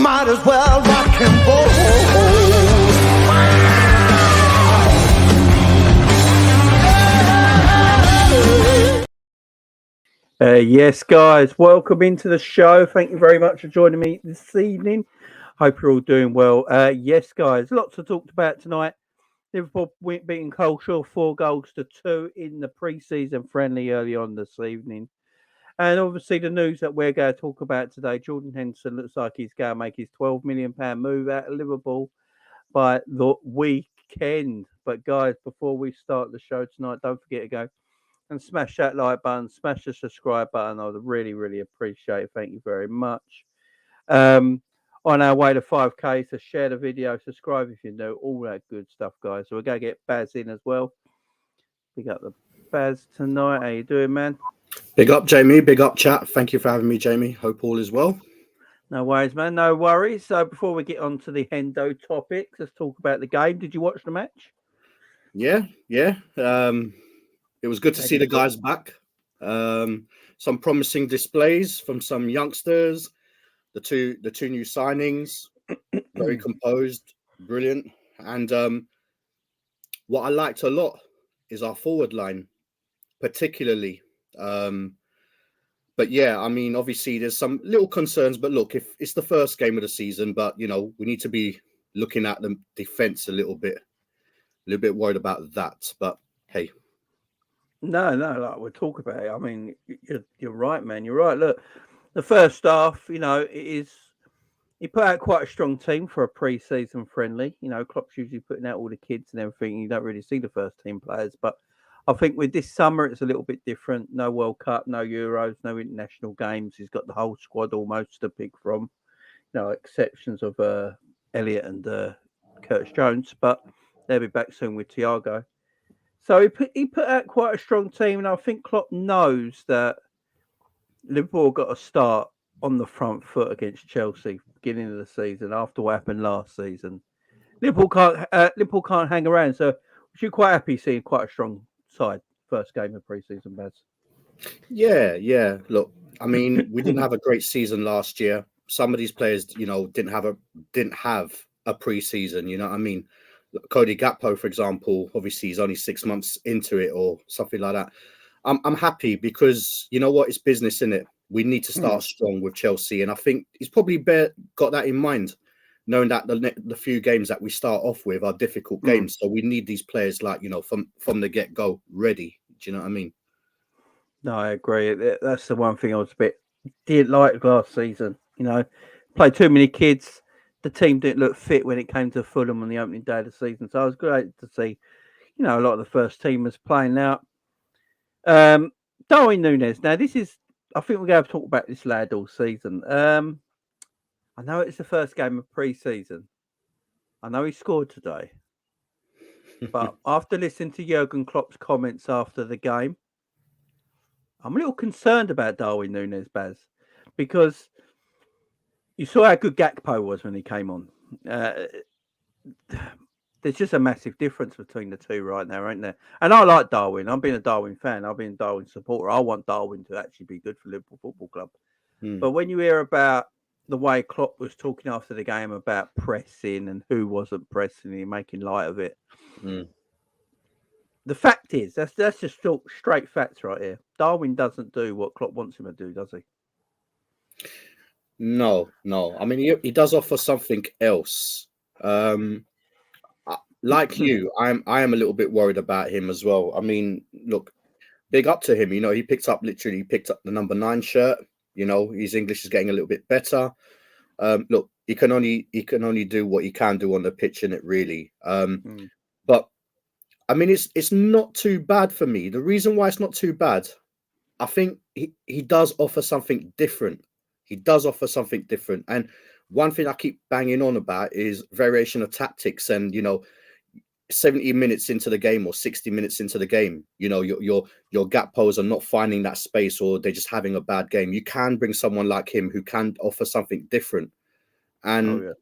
might as well rock and roll. Yes, guys, welcome into the show. Thank you very much for joining me this evening. Hope you're all doing well. Yes, guys, lots to talk about tonight. Liverpool beating Colchester 4-2 in the pre-season friendly early on this evening. And obviously the news that we're going to talk about today, Jordan Henderson looks like he's going to make his £12 million move out of Liverpool by the weekend. But guys, before we start the show tonight, don't forget to go and smash that like button, smash the subscribe button. I would really, really appreciate it. Thank you very much. On our way to 5K, so share the video, subscribe if you know, all that good stuff, guys. So we're going to get Baz in as well. Big up the Baz tonight. How you doing, man? Big up, Jamie. Big up, chat. Thank you for having me, Jamie. Hope all is well. No worries, man. No worries. So before we get on to the Hendo topics, let's talk about the game. Did you watch the match? Yeah. It was good to see the guys back. Some promising displays from some youngsters. The two new signings, very composed, brilliant. And what I liked a lot is our forward line, particularly. But yeah, I mean, obviously there's some little concerns. But look, if it's the first game of the season, but you know, we need to be looking at the defense a little bit worried about that. But hey. No, like we'll talk about it. I mean, you're right, man. You're right. Look, the first half, you know, he put out quite a strong team for a pre-season friendly. You know, Klopp's usually putting out all the kids and everything. You don't really see the first team players, but I think with this summer it's a little bit different. No World Cup, no Euros, no international games. He's got the whole squad almost to pick from. You know, exceptions of Elliott and Curtis Jones, but they'll be back soon with Thiago. So he put out quite a strong team, and I think Klopp knows that Liverpool got to start on the front foot against Chelsea beginning of the season after what happened last season. Liverpool can't hang around, so you're quite happy seeing quite a strong side first game of pre-season, Baz. Yeah. Look, I mean, we didn't have a great season last year. Some of these players, you know, didn't have a pre-season. You know what I mean? Cody Gakpo, for example, obviously he's only 6 months into it or something like that. I'm happy because you know what, it's business, isn't it? We need to start strong with Chelsea, and I think he's probably got that in mind, knowing that the few games that we start off with are difficult games. So we need these players, like, you know, from the get go, ready. Do you know what I mean? No, I agree. That's the one thing I was didn't like last season. You know, played too many kids. The team didn't look fit when it came to Fulham on the opening day of the season. So I was great to see, you know, a lot of the first teamers playing out. Darwin Núñez. Now, I think we're going to talk about this lad all season. I know it's the first game of pre-season. I know he scored today. But after listening to Jurgen Klopp's comments after the game, I'm a little concerned about Darwin Núñez, Baz, because you saw how good Gakpo was when he came on. There's just a massive difference between the two right now, ain't there? And I like Darwin. I've been a Darwin fan. I've been a Darwin supporter. I want Darwin to actually be good for Liverpool Football Club. But when you hear about the way Klopp was talking after the game about pressing and who wasn't pressing and making light of it, the fact is, that's just straight facts right here. Darwin doesn't do what Klopp wants him to do, does he? No. I mean, he does offer something else. Like you, I am a little bit worried about him as well. I mean, look, big up to him. You know, he picked up the number 9 shirt. You know, his English is getting a little bit better. Look, he can only do what he can do on the pitch, in it really. But I mean, it's not too bad for me. The reason why it's not too bad, I think he does offer something different. And one thing I keep banging on about is variation of tactics. And, you know, 70 minutes into the game or 60 minutes into the game, you know, your Gakpos are not finding that space, or they're just having a bad game. You can bring someone like him who can offer something different. And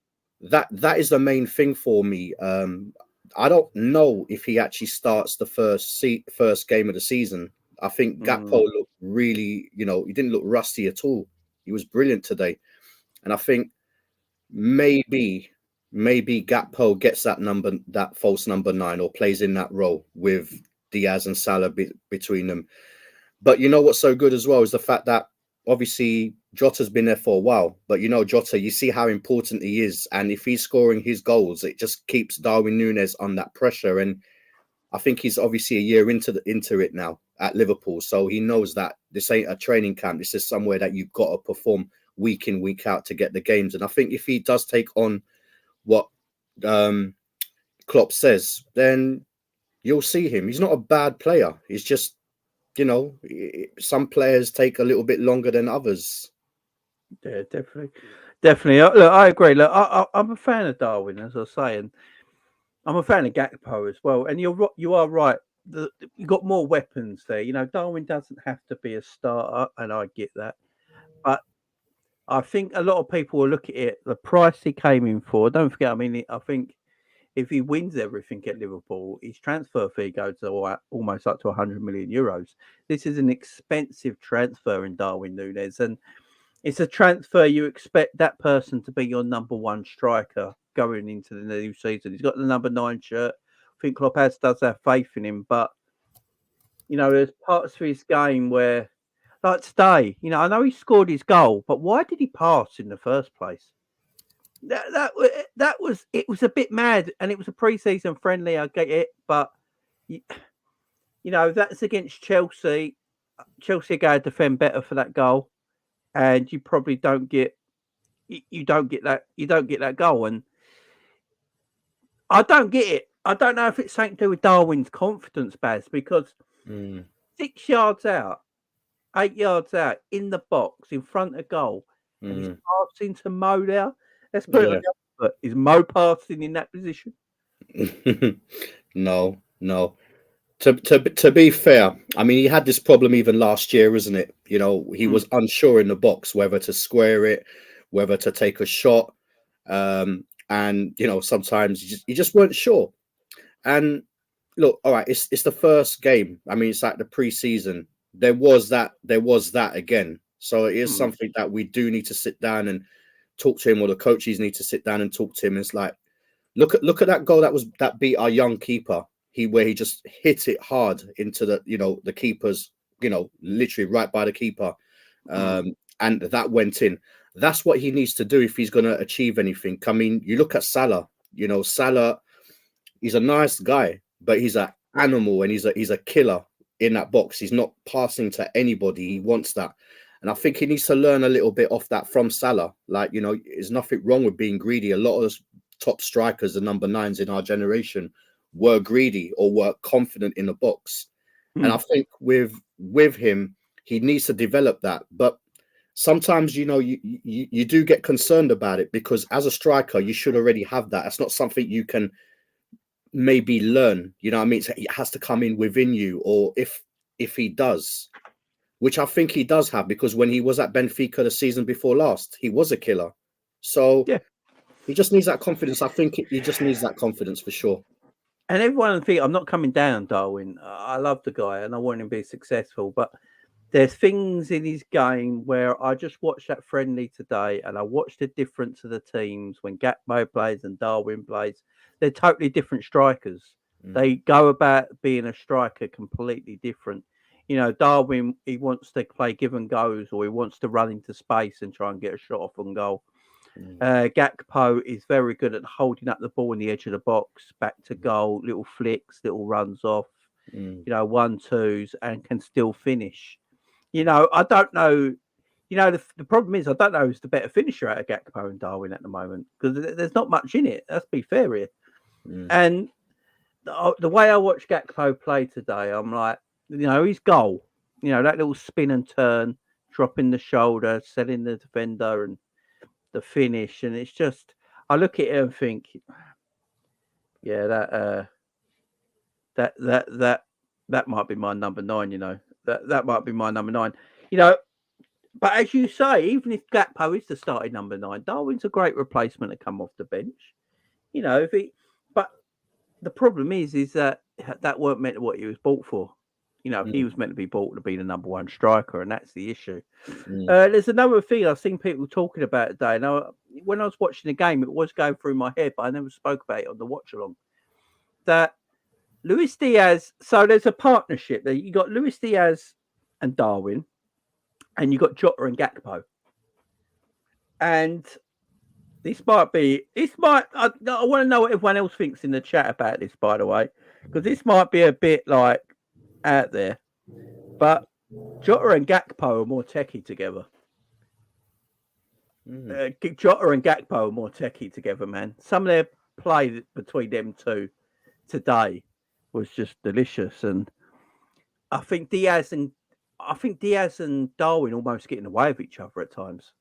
that is the main thing for me. I don't know if he actually starts the first game of the season. I think Gakpo looked really, you know, he didn't look rusty at all. He was brilliant today. And I think maybe Gakpo gets that false number 9, or plays in that role with Diaz and Salah between them. But you know what's so good as well is the fact that obviously Jota's been there for a while, but you know, Jota, you see how important he is, and if he's scoring his goals, it just keeps Darwin Núñez on that pressure. And I think he's obviously a year into it now at Liverpool, so he knows that this ain't a training camp. This is somewhere that you've got to perform week in, week out to get the games. And I think if he does take on what Klopp says, then you'll see him. He's not a bad player. He's just, you know, some players take a little bit longer than others. Yeah, definitely. Look, I agree. Look, I'm a fan of Darwin, as I was saying. I'm a fan of Gakpo as well. And you are right. You've got more weapons there. You know, Darwin doesn't have to be a starter, and I get that. But I think a lot of people will look at it, the price he came in for. Don't forget, I mean, I think if he wins everything at Liverpool, his transfer fee goes to almost up to 100 million euros. This is an expensive transfer in Darwin Núñez, and it's a transfer you expect that person to be your number one striker going into the new season. He's got the number 9 shirt. I think Klopp does have faith in him, but you know, there's parts of his game where, like today, you know, I know he scored his goal, but why did he pass in the first place? That was a bit mad, and it was a pre-season friendly. I get it, but you know, that's against Chelsea. Chelsea are going to defend better for that goal, and you probably don't get that goal. And I don't get it. I don't know if it's something to do with Darwin's confidence, Baz, because 6 yards out, 8 yards out in the box in front of goal, and he's passing to Mo there. Let's put it on the other foot. Is Mo passing in that position? No. To be fair, I mean, he had this problem even last year, isn't it? You know, he was unsure in the box whether to square it, whether to take a shot, and you know, sometimes you just weren't sure. And look, all right, it's the first game. I mean, it's like the pre-season. There was that again. So it is something that we do need to sit down and talk to him, or the coaches need to sit down and talk to him. It's like, look at that goal that beat our young keeper. Where he just hit it hard into the keeper's, literally right by the keeper, and that went in. That's what he needs to do if he's going to achieve anything. I mean, you look at Salah. Salah, he's a nice guy, but he's an animal, and he's a killer in that box. He's not passing to anybody. He wants that. And I think he needs to learn a little bit off that from Salah. Like, there's nothing wrong with being greedy. A lot of those top strikers, the number 9s in our generation, were greedy or were confident in the box. And I think with him, he needs to develop that. But sometimes, you do get concerned about it, because as a striker, you should already have that. It's not something you can maybe learn. You know what I mean? It has to come in within you, or if he does, which I think he does have, because when he was at Benfica the season before last, he was a killer. So yeah, he just needs that confidence. I think he just needs that confidence for sure. And everyone think I'm not coming down on Darwin. I love the guy and I want him to be successful, but there's things in his game where I just watched that friendly today, and I watched the difference of the teams when Gakpo plays and Darwin plays. They're totally different strikers. They go about being a striker completely different. Darwin, he wants to play give and goes, or he wants to run into space and try and get a shot off on goal. Gakpo is very good at holding up the ball in the edge of the box, back to goal, little flicks, little runs off, 1-2s, and can still finish. I don't know. The problem is I don't know who's the better finisher out of Gakpo and Darwin at the moment, because there's not much in it. Let's be fair here. And the way I watched Gakpo play today, I'm like, his goal, that little spin and turn, dropping the shoulder, setting the defender, and the finish, and it's just, I look at it and think, yeah, that might be my number 9. That might be my number 9. But as you say, even if Gakpo is the starting number 9, Darwin's a great replacement to come off the bench. But the problem is that weren't meant to what he was bought for. He was meant to be bought to be the number 1 striker, and that's the issue. There's another thing I've seen people talking about today. Now, when I was watching the game, it was going through my head, but I never spoke about it on the watch along. That Luis Diaz. So there's a partnership there. You got Luis Diaz and Darwin, and you got Jota and Gakpo. And this might be. This might. I want to know what everyone else thinks in the chat about this, by the way, because this might be a bit like out there. But Jota and Gakpo are more techie together. Jota and Gakpo are more techie together, man. Some of their play between them two today was just delicious, and I think Diaz and Darwin almost get in the way of each other at times.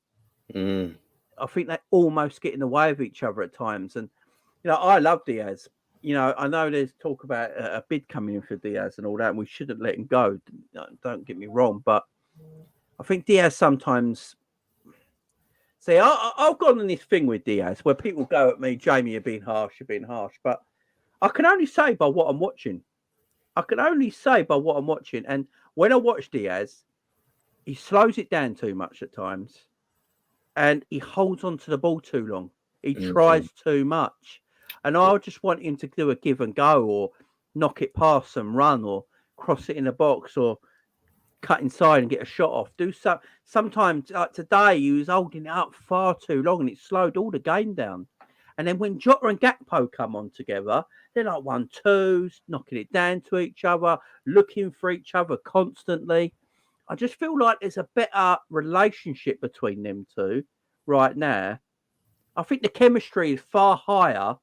I think they almost get in the way of each other at times, and I love Diaz. I know there's talk about a bid coming in for Diaz and all that, and we shouldn't let him go. Don't get me wrong, but I think Diaz sometimes. See, I've gone on this thing with Diaz where people go at me, Jamie, you're being harsh, but I can only say by what I'm watching. And when I watch Diaz, he slows it down too much at times, and he holds on to the ball too long. He tries too much. And I just want him to do a give and go, or knock it past and run, or cross it in the box, or cut inside and get a shot off. Do so. Sometimes, like today, he was holding it up far too long, and it slowed all the game down. And then when Jota and Gakpo come on together, they're like 1-2s, knocking it down to each other, looking for each other constantly. I just feel like there's a better relationship between them two right now. I think the chemistry is far higher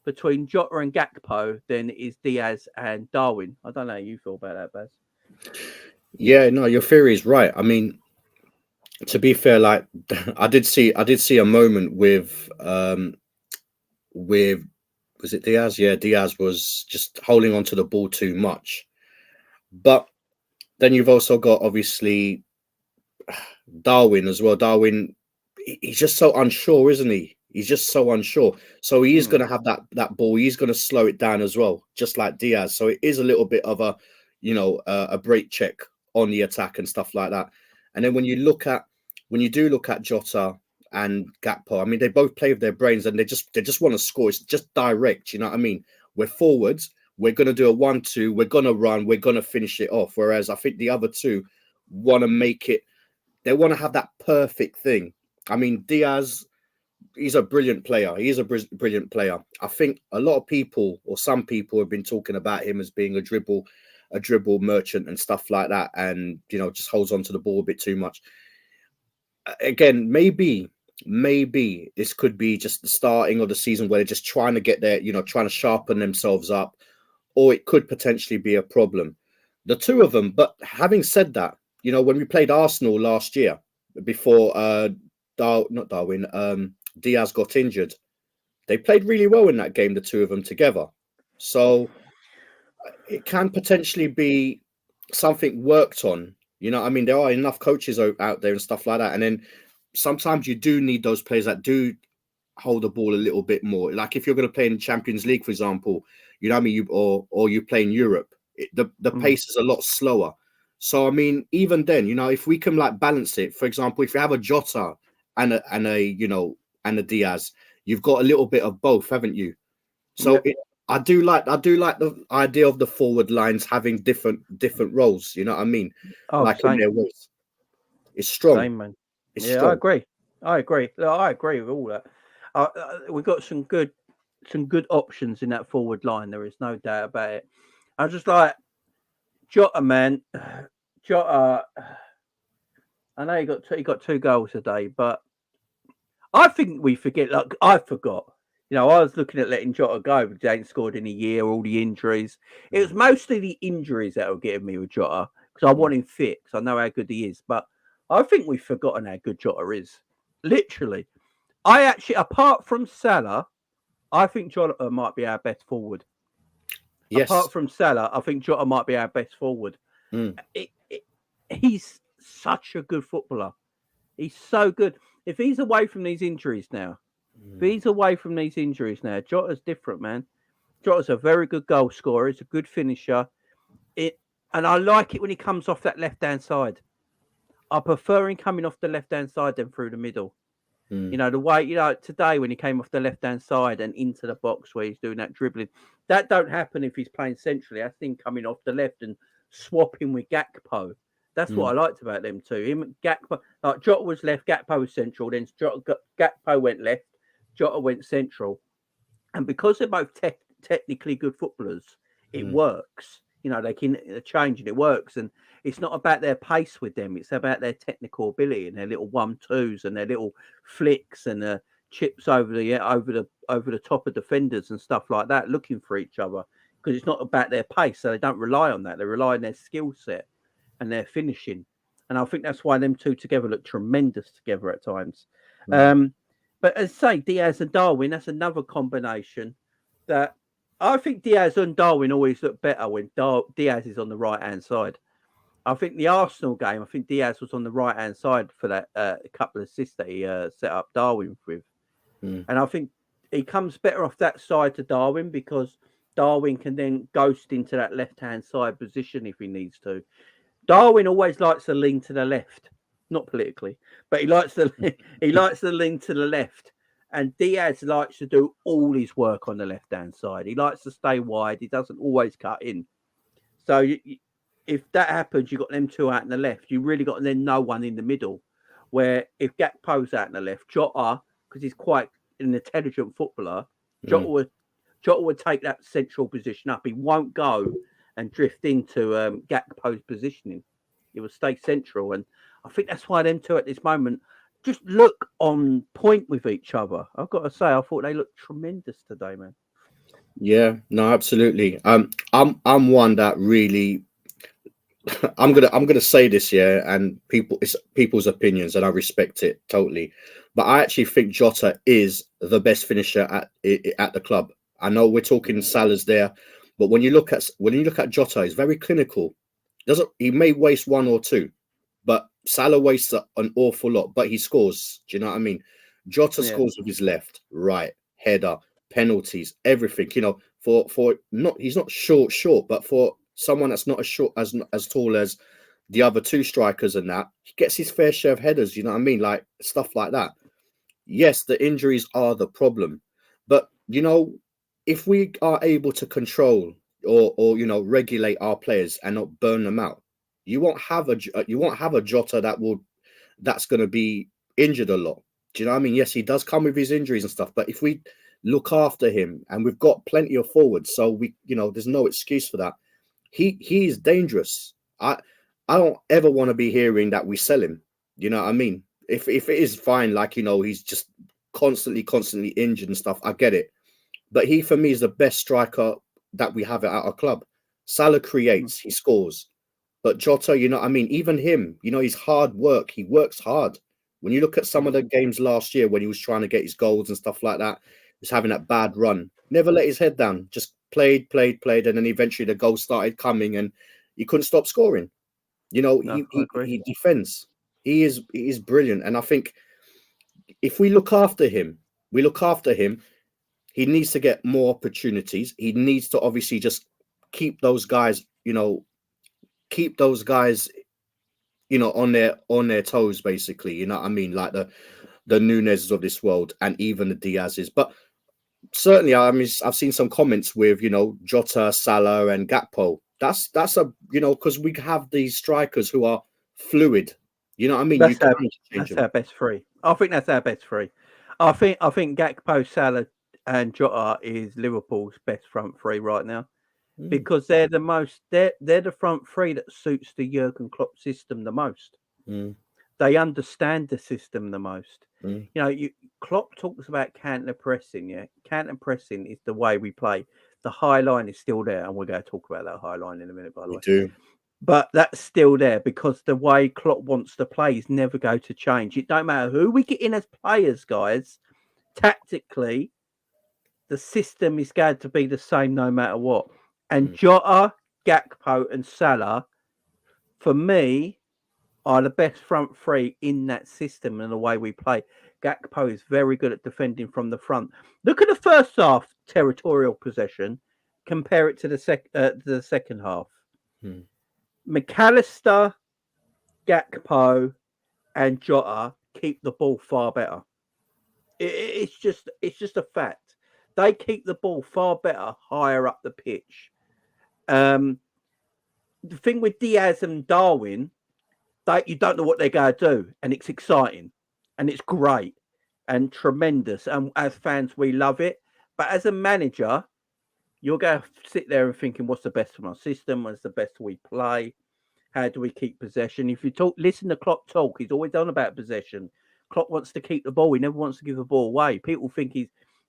between Jota and Gakpo than it is Diaz and Darwin. I don't know how you feel about that, Baz. Yeah, no, your theory is right. I mean, to be fair, like I did see a moment with was it Diaz? Yeah, Diaz was just holding on to the ball too much. But then you've also got obviously Darwin as well. Darwin, he's just so unsure, isn't he? He's just so unsure. So he is going to have that ball. He's going to slow it down as well, just like Diaz. So it is a little bit of a break check on the attack and stuff like that. And then when you do look at Jota and Gakpo, I mean, they both play with their brains, and they just want to score. It's just direct, you know what I mean? We're forwards. We're going to do a 1-2. We're going to run. We're going to finish it off. Whereas I think the other two want to make it. They want to have that perfect thing. I mean, Diaz, he's a brilliant player. He is a brilliant player. I think a lot of people, or some people, have been talking about him as being a dribble merchant and stuff like that, and just holds on to the ball a bit too much. Again, maybe this could be just the starting of the season where they're just trying to get there, trying to sharpen themselves up, or it could potentially be a problem. The two of them. But having said that, when we played Arsenal last year, before Diaz got injured, they played really well in that game, the two of them together. So it can potentially be something worked on. I mean, there are enough coaches out there and stuff like that. And then sometimes you do need those players that do hold the ball a little bit more. Like if you're going to play in Champions League, for example, I mean, or you play in Europe, the pace is a lot slower. So, I mean, even then, if we can balance it, for example, if you have a Jota and a Diaz, you've got a little bit of both, haven't you? So I do like the idea of the forward lines having different roles. You know what I mean? Oh, in their ways. It's strong. Same, man. It's strong. I agree. I agree with all that. We've got some good options in that forward line. There is no doubt about it. I just like Jota, man. Jota. I know he got 2 goals today, but I think we forget. Like I forgot. I was looking at letting Jota go, but he ain't scored in a year. All the injuries. It was mostly the injuries that were getting me with Jota, because I want him fit, because I know how good he is. But I think we've forgotten how good Jota is. Literally, I actually, apart from Salah, I think Jota might be our best forward. Yes. Apart from Salah, I think Jota might be our best forward. He's such a good footballer. He's so good. If he's away from these injuries now, Jota's different, man. Jota's a very good goal scorer. He's a good finisher. And I like it when he comes off that left-hand side. I prefer him coming off the left-hand side than through the middle. You know, the way, you know, today when he came off the left-hand side and into the box where he's doing that dribbling, that don't happen if he's playing centrally. That's him coming off the left and swapping with Gakpo. That's what I liked about them two. Him, Gakpo, like Jota was left, Gakpo was central. Then Gakpo went left, Jota went central. And because they're both technically good footballers, it works. You know, they can change and it works. And it's not about their pace with them. It's about their technical ability and their little 1-2s and their little flicks and chips over the top of defenders and stuff like that, looking for each other. Because it's not about their pace. So they don't rely on that. They rely on their skill set and their finishing. And I think that's why them two together look tremendous together at times. But as I say, Diaz and Darwin, that's another combination that I think Diaz and Darwin always look better when Diaz is on the right-hand side. I think the Arsenal game, I think Diaz was on the right-hand side for that couple of assists that he set up Darwin with. And I think he comes better off that side to Darwin because Darwin can then ghost into that left-hand side position if he needs to. Darwin always likes to lean to the left, not politically, but he likes to lean to the left. And Diaz likes to do all his work on the left-hand side. He likes to stay wide. He doesn't always cut in. So if that happens, you've got them two out in the left. You really got then no one in the middle. Where if Gakpo's out in the left, Jota, because he's quite an intelligent footballer, Jota would take that central position up. He won't go and drift into Gakpo's positioning. He will stay central. And I think that's why them two at this moment just look on point with each other. I've got to say, I thought they looked tremendous today, man. Yeah, no, absolutely. I'm one that really I'm gonna say this, yeah, and it's people's opinions, and I respect it totally. But I actually think Jota is the best finisher at the club. I know we're talking Salah's there, but when you look at Jota, he's very clinical. He may waste one or two, but Salah wastes an awful lot, but he scores. Do you know what I mean? Jota scores with his left, right, header, penalties, everything. You know, he's not short, but for someone that's not as tall as the other two strikers and that, he gets his fair share of headers. You know what I mean? Like stuff like that. Yes, the injuries are the problem, but you know, if we are able to control or you know, regulate our players and not burn them out, you won't have a Jota that's going to be injured a lot. Do you know what I mean? Yes, he does come with his injuries and stuff, but if we look after him, and we've got plenty of forwards, so there's no excuse for that. He is dangerous. I don't ever want to be hearing that we sell him. You know what I mean? If it is fine, like, you know, he's just constantly injured and stuff, I get it. But he, for me, is the best striker that we have at our club. Salah creates, he scores. But Jota, you know, I mean, even him, you know, he's hard work. He works hard. When you look at some of the games last year when he was trying to get his goals and stuff like that, he was having that bad run. Never let his head down. Just played. And then eventually the goals started coming and he couldn't stop scoring. You know, he defends. He is brilliant. And I think if we look after him, he needs to get more opportunities. He needs to obviously just keep those guys, on their toes, basically. You know what I mean? Like the Nunez's of this world and even the Diaz's. But certainly, I mean, I've seen some comments with, you know, Jota, Salah and Gakpo. That's a, you know, because we have these strikers who are fluid. You know what I mean? That's our best three. I think that's our best three. I think Gakpo, Salah and Jota is Liverpool's best front three right now. Because they're the front three that suits the Jurgen Klopp system the most. They understand the system the most. You know, Klopp talks about counter pressing. Yeah, counter pressing is the way we play. The high line is still there, and we're going to talk about that high line in a minute. By the way, do. But that's still there because the way Klopp wants to play is never going to change. It don't matter who we get in as players, guys. Tactically, the system is going to be the same no matter what. And Jota, Gakpo and Salah, for me, are the best front three in that system and the way we play. Gakpo is very good at defending from the front. Look at the first half territorial possession. Compare it to the second half. McAllister, Gakpo and Jota keep the ball far better. It's just a fact. They keep the ball far better higher up the pitch. The thing with Diaz and Darwin, you don't know what they're going to do, and it's exciting, and it's great, and tremendous. And as fans, we love it. But as a manager, you're going to sit there and thinking, what's the best for my system? What's the best we play? How do we keep possession? If you listen to Klopp talk, he's always on about possession. Klopp wants to keep the ball. He never wants to give the ball away. People think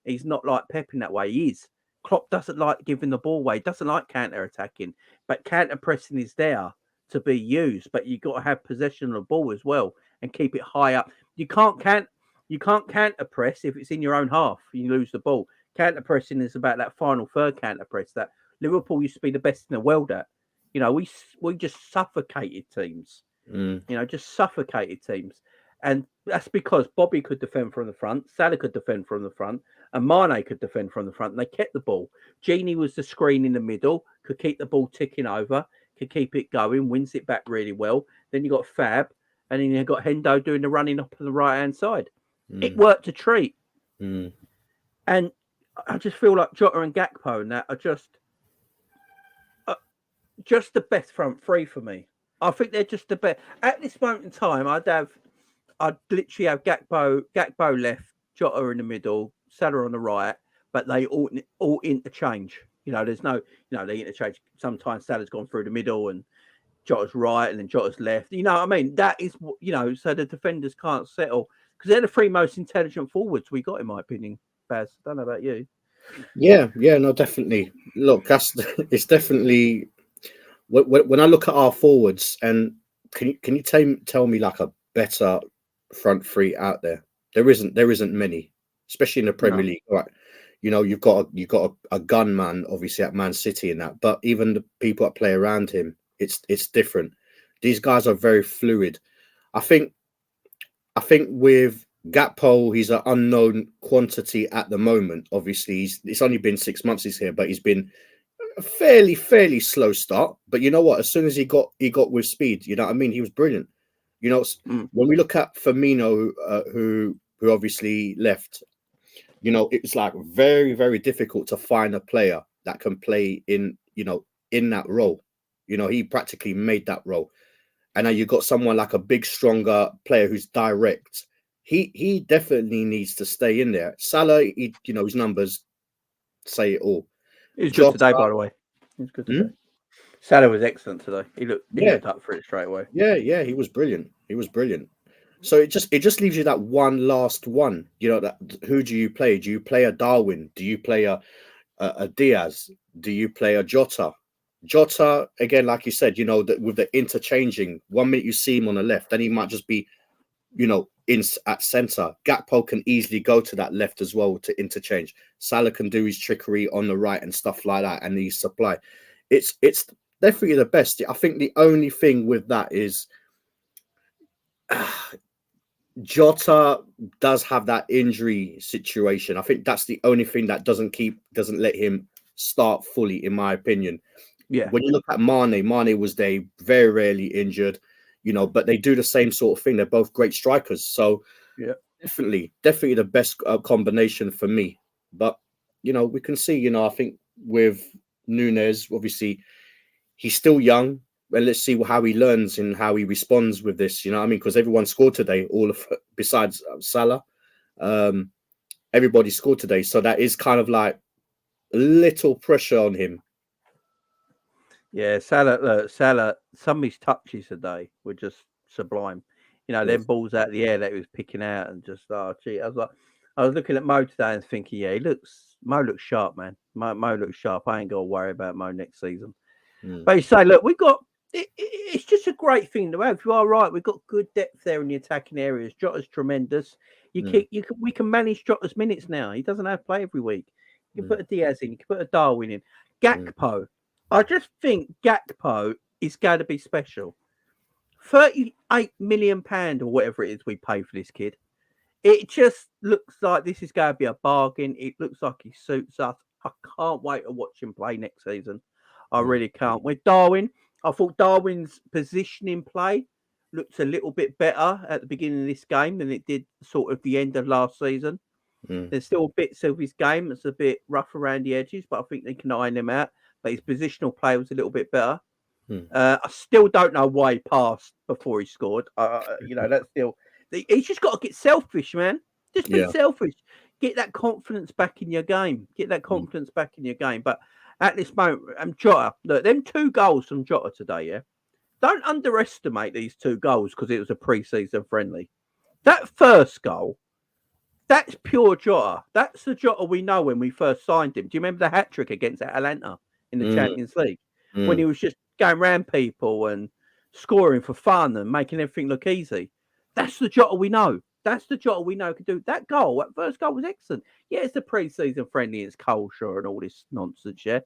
he's not like Pep in that way. He is. Klopp doesn't like giving the ball away. He doesn't like counter-attacking. But counter-pressing is there to be used. But you've got to have possession of the ball as well and keep it high up. You can't counter-press if it's in your own half. You lose the ball. Counter-pressing is about that final third counter-press that Liverpool used to be the best in the world at. You know, we just suffocated teams. You know, just suffocated teams. And that's because Bobby could defend from the front, Salah could defend from the front, and Mane could defend from the front. And they kept the ball. Genie was the screen in the middle, could keep the ball ticking over, could keep it going, wins it back really well. Then you got Fab, and then you got Hendo doing the running up on the right-hand side. It worked a treat. And I just feel like Jota and Gakpo and that are just the best front three for me. I think they're just the best. At this moment in time, I'd literally have Gakpo left, Jota in the middle, Salah on the right, but they all interchange. You know, there's no, they interchange. Sometimes Salah's gone through the middle and Jota's right and then Jota's left. You know what I mean? That is, so the defenders can't settle because they're the three most intelligent forwards we got, in my opinion, Baz. I don't know about you. Yeah, no, definitely. Look, it's definitely when I look at our forwards, and can you tell me like a better front three out there? There isn't many, especially in the Premier League. Right? You know, you've got a gunman obviously at Man City and that, but even the people that play around him, it's different. These guys are very fluid. I think with Gakpo, he's an unknown quantity at the moment. Obviously, it's only been 6 months he's here, but he's been a fairly slow start. But you know what? As soon as he got with speed, you know what I mean? He was brilliant. You know, when we look at Firmino, who obviously left, you know, it's like very, very difficult to find a player that can play in that role. You know, he practically made that role. And now you've got someone like a big, stronger player who's direct. He definitely needs to stay in there. Salah, his numbers say it all. He was good today, by the way. He was good today. Salah was excellent today. He looked up for it straight away. Yeah, he was brilliant. So it just leaves you that one last one. You know, that who do you play? Do you play a Darwin? Do you play a Diaz? Do you play a Jota? Jota, again, like you said, you know, that with the interchanging, 1 minute you see him on the left, then he might just be, at centre. Gakpo can easily go to that left as well to interchange. Salah can do his trickery on the right and stuff like that, and his supply. It's definitely the best. I think the only thing with that is Jota does have that injury situation. I think that's the only thing that doesn't let him start fully, in my opinion. Yeah. When you look at Mane was there very rarely injured, but they do the same sort of thing. They're both great strikers. So yeah, definitely the best combination for me. But, we can see, I think with Núñez, obviously he's still young. Well, let's see how he learns and how he responds with this. You know what I mean? Because everyone scored today, besides Salah. Everybody scored today. So that is kind of like a little pressure on him. Yeah, Salah, some of his touches today were just sublime. Them balls out of the air that he was picking out and just, gee. I was looking at Mo today and thinking, yeah, Mo looks sharp, man. Mo looks sharp. I ain't got to worry about Mo next season. But you say, look, it's just a great thing to have. You are right. We've got good depth there in the attacking areas. Jota's tremendous. We can manage Jota's minutes now. He doesn't have to play every week. You can put a Diaz in. You can put a Darwin in. Gakpo. I just think Gakpo is going to be special. £38 million or whatever it is we pay for this kid. It just looks like this is going to be a bargain. It looks like he suits us. I can't wait to watch him play next season. I really can't. With Darwin, I thought Darwin's positioning play looked a little bit better at the beginning of this game than it did sort of the end of last season. There's still bits of his game that's a bit rough around the edges, but I think they can iron him out. But his positional play was a little bit better. I still don't know why he passed before he scored. That's still. He's just got to get selfish, man. Just be selfish. Get that confidence back in your game. But at this moment, Jota, look, them 2 goals from Jota today, yeah? Don't underestimate these 2 goals because it was a pre-season friendly. That first goal, that's pure Jota. That's the Jota we know when we first signed him. Do you remember the hat-trick against Atalanta in the Champions League? When he was just going around people and scoring for fun and making everything look easy. That's the Jota we know. That's the Jota we know can do. That first goal was excellent. Yeah, it's the pre-season friendly, it's culture and all this nonsense, yeah.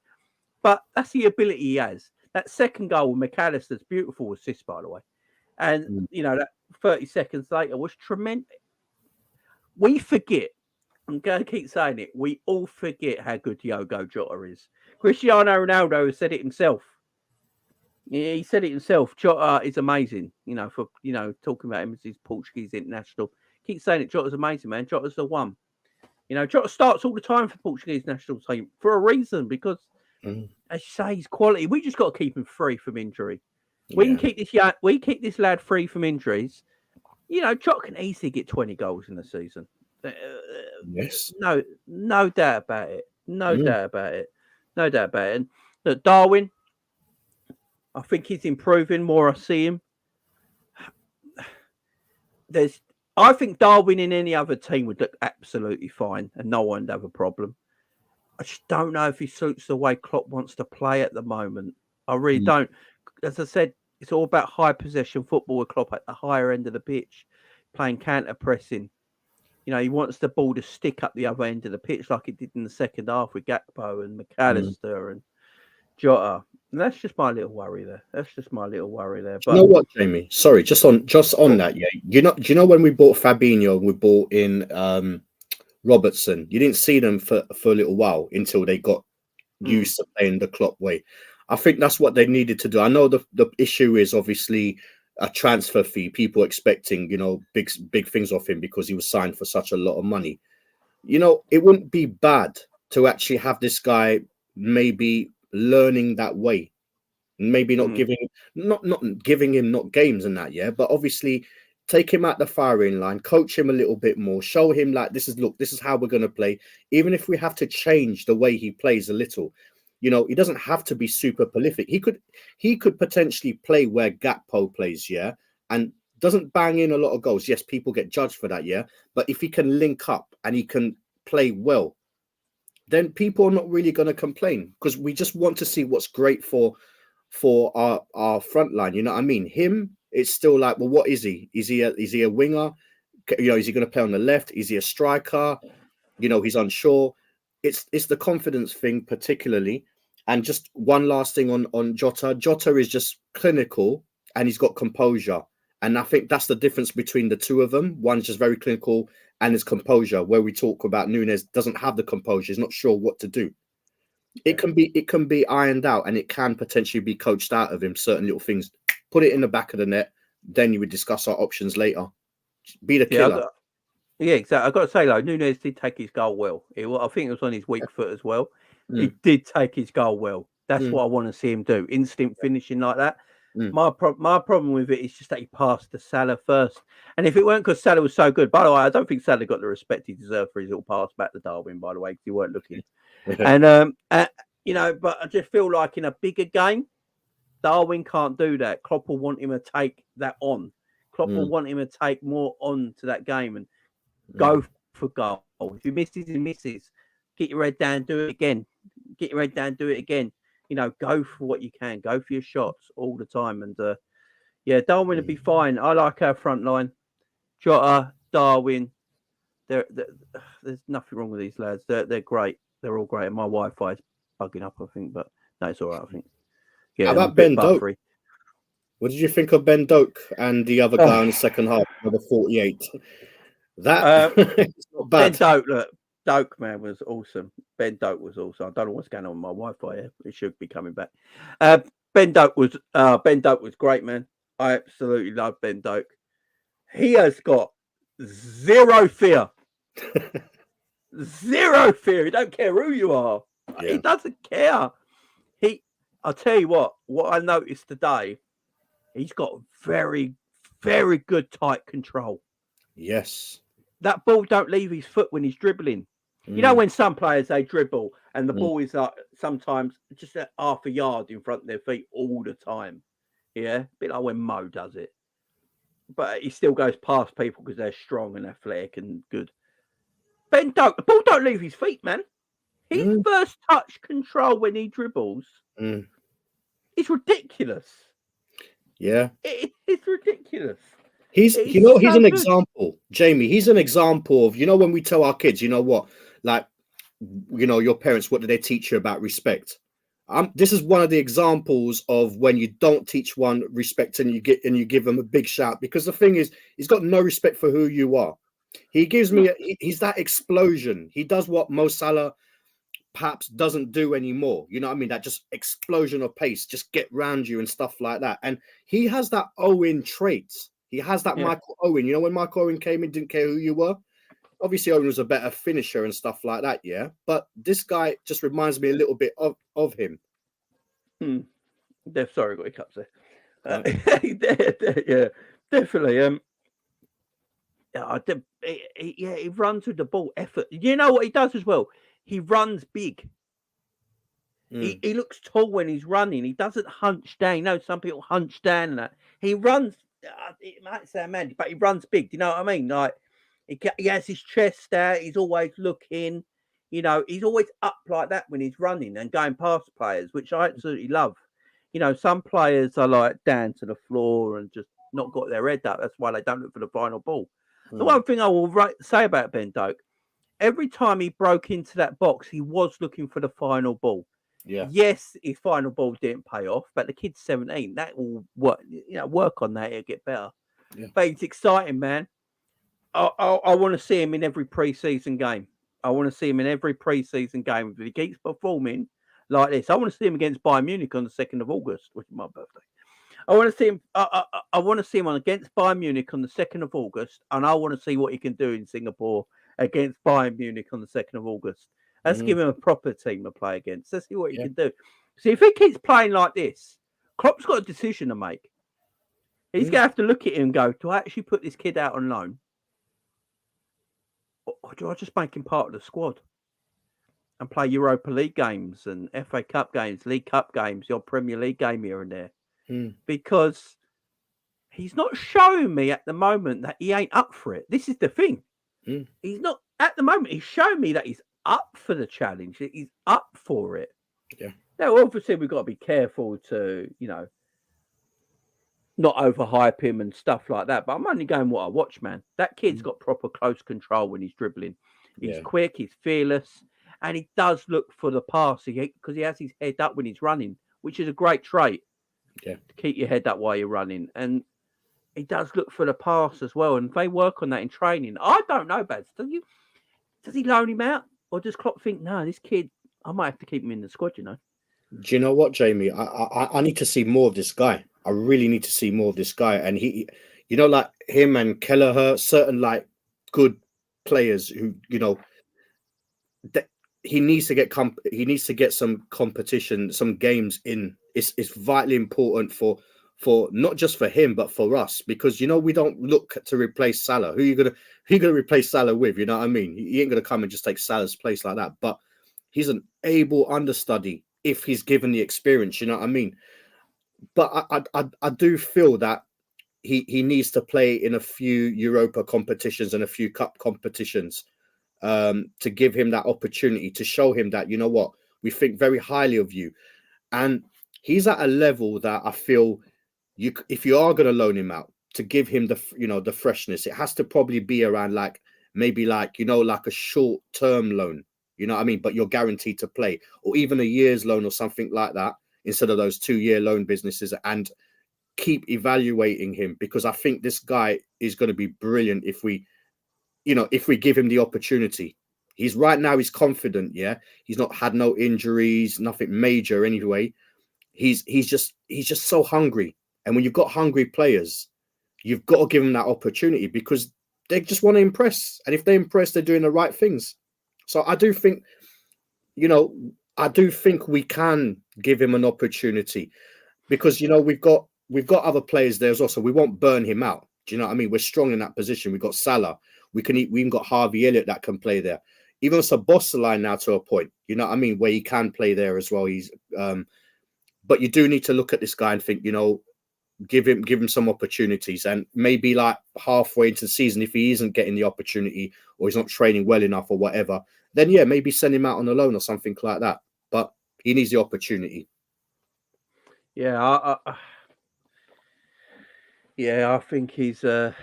But that's the ability he has. That second goal with McAllister's beautiful assist, by the way. And, that 30 seconds later was tremendous. We forget, I'm going to keep saying it, we all forget how good Diogo Jota is. Cristiano Ronaldo has said it himself. Yeah, he said it himself. Jota is amazing, talking about him as his Portuguese international. Keep saying it, Jota's amazing, man. Jota's the one. Jota starts all the time for Portuguese national team for a reason, because, as you say, he's quality. We just got to keep him free from injury. We can keep this lad free from injuries. Jota can easily get 20 goals in the season. Yes. No doubt about it. No doubt about it. And look, Darwin, I think he's improving more. I see him. I think Darwin in any other team would look absolutely fine and no one would have a problem. I just don't know if he suits the way Klopp wants to play at the moment. I really don't. As I said, it's all about high possession football with Klopp at the higher end of the pitch, playing counter pressing. He wants the ball to stick up the other end of the pitch like it did in the second half with Gakpo and McAllister and Jota. And that's just my little worry there. But, you know what, Jamie? Sorry, just on that, yeah. Do you know when we bought Fabinho and we bought in Robertson? You didn't see them for a little while until they got used to playing the Klopp way. I think that's what they needed to do. I know the issue is obviously a transfer fee. People expecting, big things off him because he was signed for such a lot of money. It wouldn't be bad to actually have this guy maybe learning that way. Maybe not giving him games and that, yeah. But obviously take him at the firing line, coach him a little bit more, show him like this is how we're gonna play. Even if we have to change the way he plays a little. He doesn't have to be super prolific. He could potentially play where Gakpo plays, yeah, and doesn't bang in a lot of goals. Yes, people get judged for that, yeah. But if he can link up and he can play well, then people are not really going to complain, because we just want to see what's great for our front line. You know what I mean? Him, it's still like, well, what is he? Is he a winger? Is he going to play on the left? Is he a striker? He's unsure. It's the confidence thing particularly. And just one last thing on Jota. Jota is just clinical and he's got composure. And I think that's the difference between the two of them. One's just very clinical and his composure, where we talk about Nunes doesn't have the composure. He's not sure what to do. It can be ironed out, and it can potentially be coached out of him, certain little things. Put it in the back of the net. Then you would discuss our options later. Be the killer. Yeah, exactly. I've got to say, though, Nunes did take his goal well. I think it was on his weak foot as well. He did take his goal well. That's what I want to see him do. Instant finishing like that. My problem with it is just that he passed to Salah first. And if it weren't because Salah was so good, by the way, I don't think Salah got the respect he deserved for his little pass back to Darwin, by the way, because he weren't looking. And, but I just feel like in a bigger game, Darwin can't do that. Klopp will want him to take that on. Klopp will want him to take more on to that game and go for goal. If he misses, he misses. Get your head down, do it again. Go for what you can. Go for your shots all the time. And, Darwin will be fine. I like our front line. Jota, Darwin. There's nothing wrong with these lads. They're great. They're all great. And my Wi-Fi is bugging up, I think. But no, it's all right, I think. Yeah, how about Ben Doak? What did you think of Ben Doak and the other guy in the second half, number 48? That is not bad. Ben Doak, look. Doak, man, was awesome. Ben Doak was awesome. I don't know what's going on with my Wi-Fi here. It should be coming back. Ben Doak was great, man. I absolutely love Ben Doak. He has got zero fear. Zero fear. He don't care who you are. Yeah. He doesn't care. I'll tell you what I noticed today, he's got very, very good tight control. Yes. That ball don't leave his foot when he's dribbling. You know, when some players, they dribble and the ball is like sometimes just at half a yard in front of their feet all the time. Yeah. A bit like when Mo does it. But he still goes past people because they're strong and athletic and good. Ben Doak, the ball don't leave his feet, man. His first touch control when he dribbles is ridiculous. Yeah. It's ridiculous. He's It's he's so an good. example, Jamie. He's an example of, when we tell our kids, you know what, like, your parents, what do they teach you about respect? This is one of the examples of when you don't teach one respect and you give them a big shout, because the thing is, he's got no respect for who you are. He gives me he's that explosion. He does what Mo Salah perhaps doesn't do anymore. You know what I mean? That just explosion of pace, just get round you and stuff like that. And he has that Owen trait. He has that Michael Owen. You know, when Michael Owen came in, didn't care who you were. Obviously, Owen was a better finisher and stuff like that, yeah. But this guy just reminds me a little bit of him. Sorry, got hiccups there. Yeah, definitely. He runs with the ball effort. You know what he does as well? He runs big. He looks tall when he's running. He doesn't hunch down. You know, some people hunch down and that. He runs. It might sound mad, but he runs big. Do you know what I mean? Like he has his chest out. He's always looking. You know, he's always up like that when he's running and going past players, which I absolutely love. You know, some players are like down to the floor and just not got their head up. That's why they don't look for the final ball. The one thing I will say about Ben Doak, every time he broke into that box, he was looking for the final ball. Yeah. Yes, his final ball didn't pay off, but the kid's 17. That will work. You know, work on that. It'll get better. Yeah. But it's exciting, man. I want to see him in every preseason game. I want to see him in every preseason game. If he keeps performing like this, I want to see him against Bayern Munich on the 2nd of August, which is my birthday. I want to see him. I want to see him against Bayern Munich on the 2nd of August, and I want to see what he can do in Singapore against Bayern Munich on the 2nd of August. Let's give him a proper team to play against. Let's see what he can do. See, if he keeps playing like this, Klopp's got a decision to make. He's going to have to look at him and go, do I actually put this kid out on loan? Or do I just make him part of the squad and play Europa League games and FA Cup games, League Cup games, your Premier League game here and there? Because he's not showing me at the moment that he ain't up for it. This is the thing. He's not, at the moment, he's showing me that he's up for the challenge. He's up for it. Yeah. Now, obviously, we've got to be careful to, you know, not overhype him and stuff like that. But I'm only going what I watch, man. That kid's got proper close control when he's dribbling. He's quick, he's fearless, and he does look for the pass because he has his head up when he's running, which is a great trait. Yeah. To keep your head up while you're running. And he does look for the pass as well. And they work on that in training. I don't know, Bads. Does he loan him out? Or does Klopp think, no, this kid, I might have to keep him in the squad, you know? Do you know what, Jamie? I need to see more of this guy. I really need to see more of this guy. And he, you know, like him and Kelleher, certain like good players who, you know, he needs to get some competition, some games in. It's vitally important for not just for him but for us, because you know we don't look to replace Salah. Who are you gonna replace Salah with? You know what I mean? He ain't gonna come and just take Salah's place like that. But he's an able understudy if he's given the experience. You know what I mean? But I do feel that he needs to play in a few Europa competitions and a few cup competitions. To give him that opportunity, to show him that, you know what, we think very highly of you. And he's at a level that I feel if you are going to loan him out, to give him the freshness, it has to probably be around like a short-term loan, you know what I mean? But you're guaranteed to play, or even a year's loan or something like that, instead of those 2-year loan businesses, and keep evaluating him, because I think this guy is going to be brilliant if we give him the opportunity. He's confident. Yeah. He's not had no injuries, nothing major anyway. He's just so hungry. And when you've got hungry players, you've got to give them that opportunity, because they just want to impress. And if they impress, they're doing the right things. So I do think, I do think we can give him an opportunity because we've got other players there as well, so we won't burn him out. Do you know what I mean? We're strong in that position. We've got Salah. We even got Harvey Elliott that can play there. Even Szoboszlai now to a point. You know what I mean? Where he can play there as well. But you do need to look at this guy and think, give him some opportunities, and maybe like halfway into the season, if he isn't getting the opportunity or he's not training well enough or whatever, then yeah, maybe send him out on a loan or something like that. But he needs the opportunity. Yeah, I think he's definitely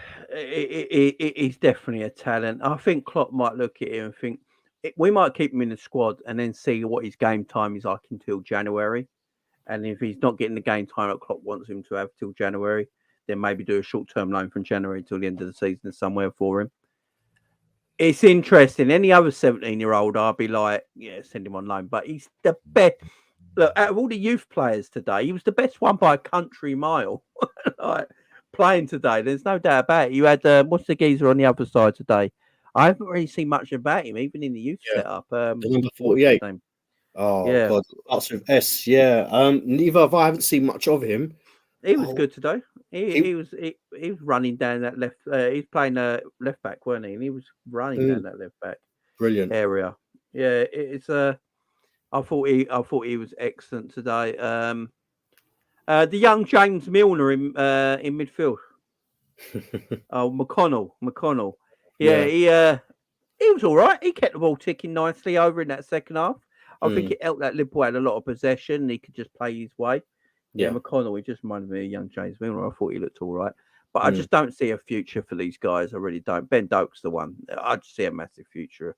a talent. I think Klopp might look at him and think we might keep him in the squad and then see what his game time is like until January. And if he's not getting the game time that Klopp wants him to have till January, then maybe do a short-term loan from January till the end of the season somewhere for him. It's interesting. Any other 17-year-old, I'd be like, yeah, send him on loan. But he's the best. Look, out of all the youth players today, he was the best one by a country mile. Like, playing today, there's no doubt about it. You had what's the geezer on the other side today? I haven't really seen much about him, even in the youth setup. The number 48. Oh yeah. God, starts with S. Yeah. Neither have I. Haven't seen much of him. He was good today. He was running down that left. He's playing left back, weren't he? And he was running down that left back. Brilliant area. Yeah, it's I thought he was excellent today. The young James Milner in midfield. Oh, McConnell. Yeah, he was all right. He kept the ball ticking nicely over in that second half. I think it helped that Liverpool had a lot of possession. He could just play his way. Yeah, McConnell, he just reminded me of young James Milner. I thought he looked all right. But I just don't see a future for these guys. I really don't. Ben Doak's the one. I just see a massive future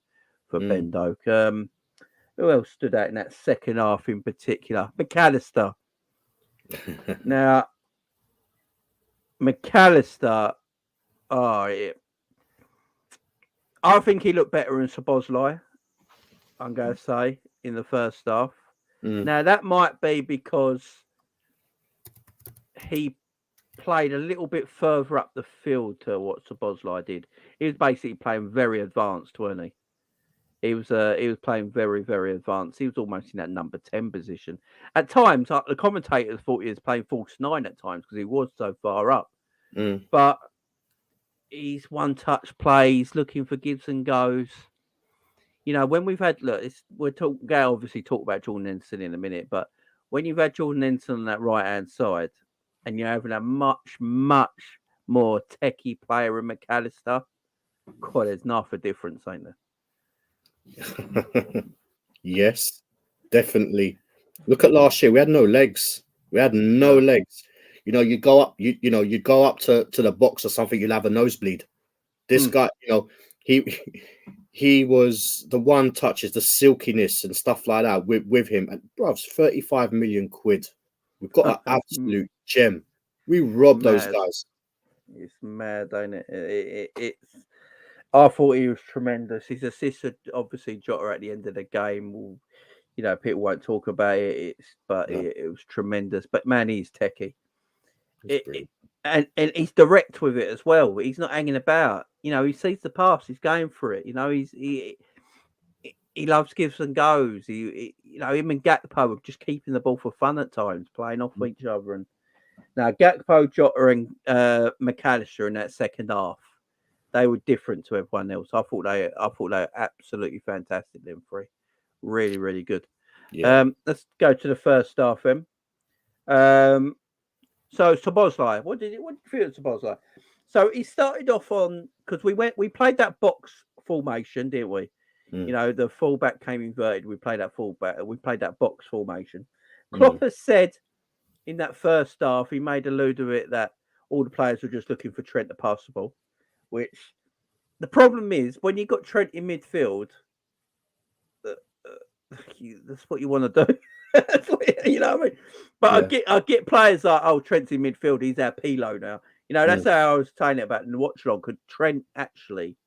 for Ben Doak. Who else stood out in that second half in particular? McAllister. Now, McAllister, I think he looked better than Szoboszlai, I'm going to say, in the first half. Now, that might be because he played a little bit further up the field to what Szoboszlai did. He was basically playing very advanced, wasn't he? He was playing very, very advanced. He was almost in that number 10 position. At times, the commentators thought he was playing false 9 at times because he was so far up. But he's one-touch plays, looking for gives and goes. When we've had Gail obviously talk about Jordan Henderson in a minute, but when you've had Jordan Henderson on that right-hand side, and you're having a much, much more techie player in McAllister, God, there's enough of difference, ain't there? Yes, definitely. Look at last year. We had no legs. You go up, you go up to the box or something, you'll have a nosebleed. This guy, he was the one touches, the silkiness and stuff like that with him. And bruv, 35 million quid. We've got an absolute gem. We robbed those guys. It's mad, ain't it? I thought he was tremendous. His assist, obviously, Jota at the end of the game. People won't talk about it, it was tremendous. But man, he's techie. And he's direct with it as well. He's not hanging about. He sees the pass. He's going for it. He loves gives and goes. Him and Gakpo are just keeping the ball for fun at times, playing off each other. And now Gakpo, Jota, and McAllister in that second half, they were different to everyone else. I thought they were absolutely fantastic. Them three, really, really good. Yeah. Let's go to the first half then. So Szoboszlai, what did you feel of Szoboszlai? So he started off on because we played that box formation, didn't we? The fullback came inverted. We played that fullback. We played that box formation. Klopp has said in that first half, he made allude to it that all the players were just looking for Trent to pass the ball. Which the problem is when you got Trent in midfield, that's what you want to do. That's what, what I mean. But I get players like, Trent's in midfield, he's our Pilo now. That's how I was saying it about in the watch log. Could Trent actually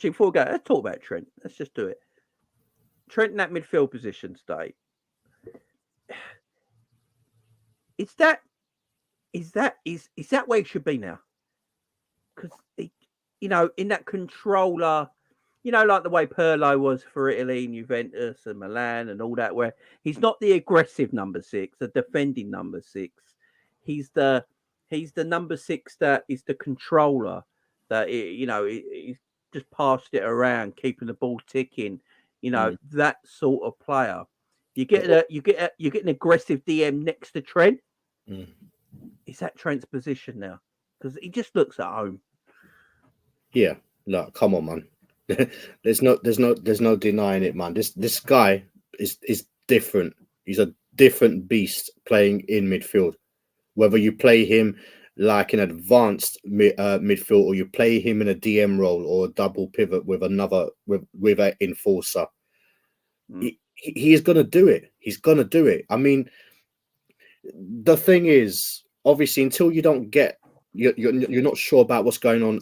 before we go, let's talk about Trent. Let's just do it. Trent in that midfield position today. Is that where he should be now? Because in that controller, You know, like the way Pirlo was for Italy and Juventus and Milan and all that, where he's not the aggressive number 6, the defending number 6. He's the number 6 that is the controller. That he's just passed it around, keeping the ball ticking. You know, that sort of player. You get an aggressive DM next to Trent. Is that Trent's position now? Because he just looks at home. Yeah, no, come on, man. there's no denying it, man. This guy is different. He's a different beast playing in midfield. Whether you play him like an advanced midfield, or you play him in a DM role or a double pivot with an enforcer, he is gonna do it. He's gonna do it. I mean, the thing is, obviously, until you don't get you're not sure about what's going on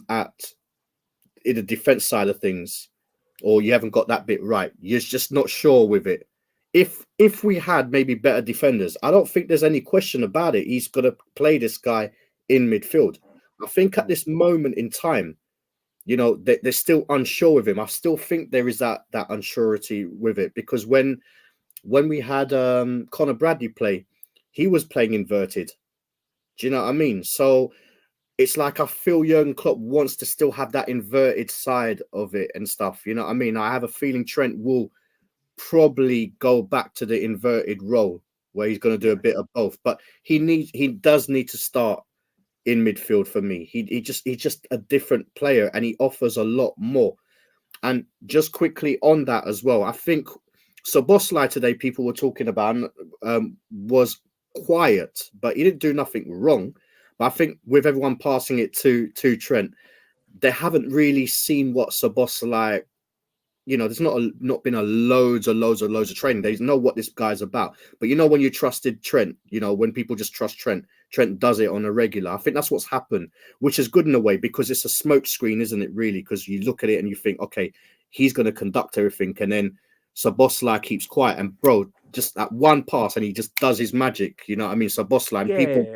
in the defense side of things, or you haven't got that bit right. You're just not sure with it. If we had maybe better defenders, I don't think there's any question about it. He's got to play this guy in midfield. I think at this moment in time, they're still unsure with him. I still think there is that unsurety with it, because when we had Conor Bradley play, he was playing inverted. Do you know what I mean? So it's like I feel Jurgen Klopp wants to still have that inverted side of it and stuff. You know what I mean? I have a feeling Trent will probably go back to the inverted role where he's going to do a bit of both. But he does need to start in midfield for me. He's just a different player, and he offers a lot more. And just quickly on that as well, I think Szoboszlai today, people were talking about, was quiet, but he didn't do nothing wrong. But I think with everyone passing it to Trent, they haven't really seen what Szoboszlai. There's not been a loads of training. They know what this guy's about. But when you trusted Trent, when people just trust Trent does it on a regular. I think that's what's happened, which is good in a way, because it's a smoke screen, isn't it, really? Because you look at it and you think, okay, he's going to conduct everything. And then Szoboszlai keeps quiet. And, bro, just that one pass and he just does his magic. You know what I mean? Szoboszlai and people.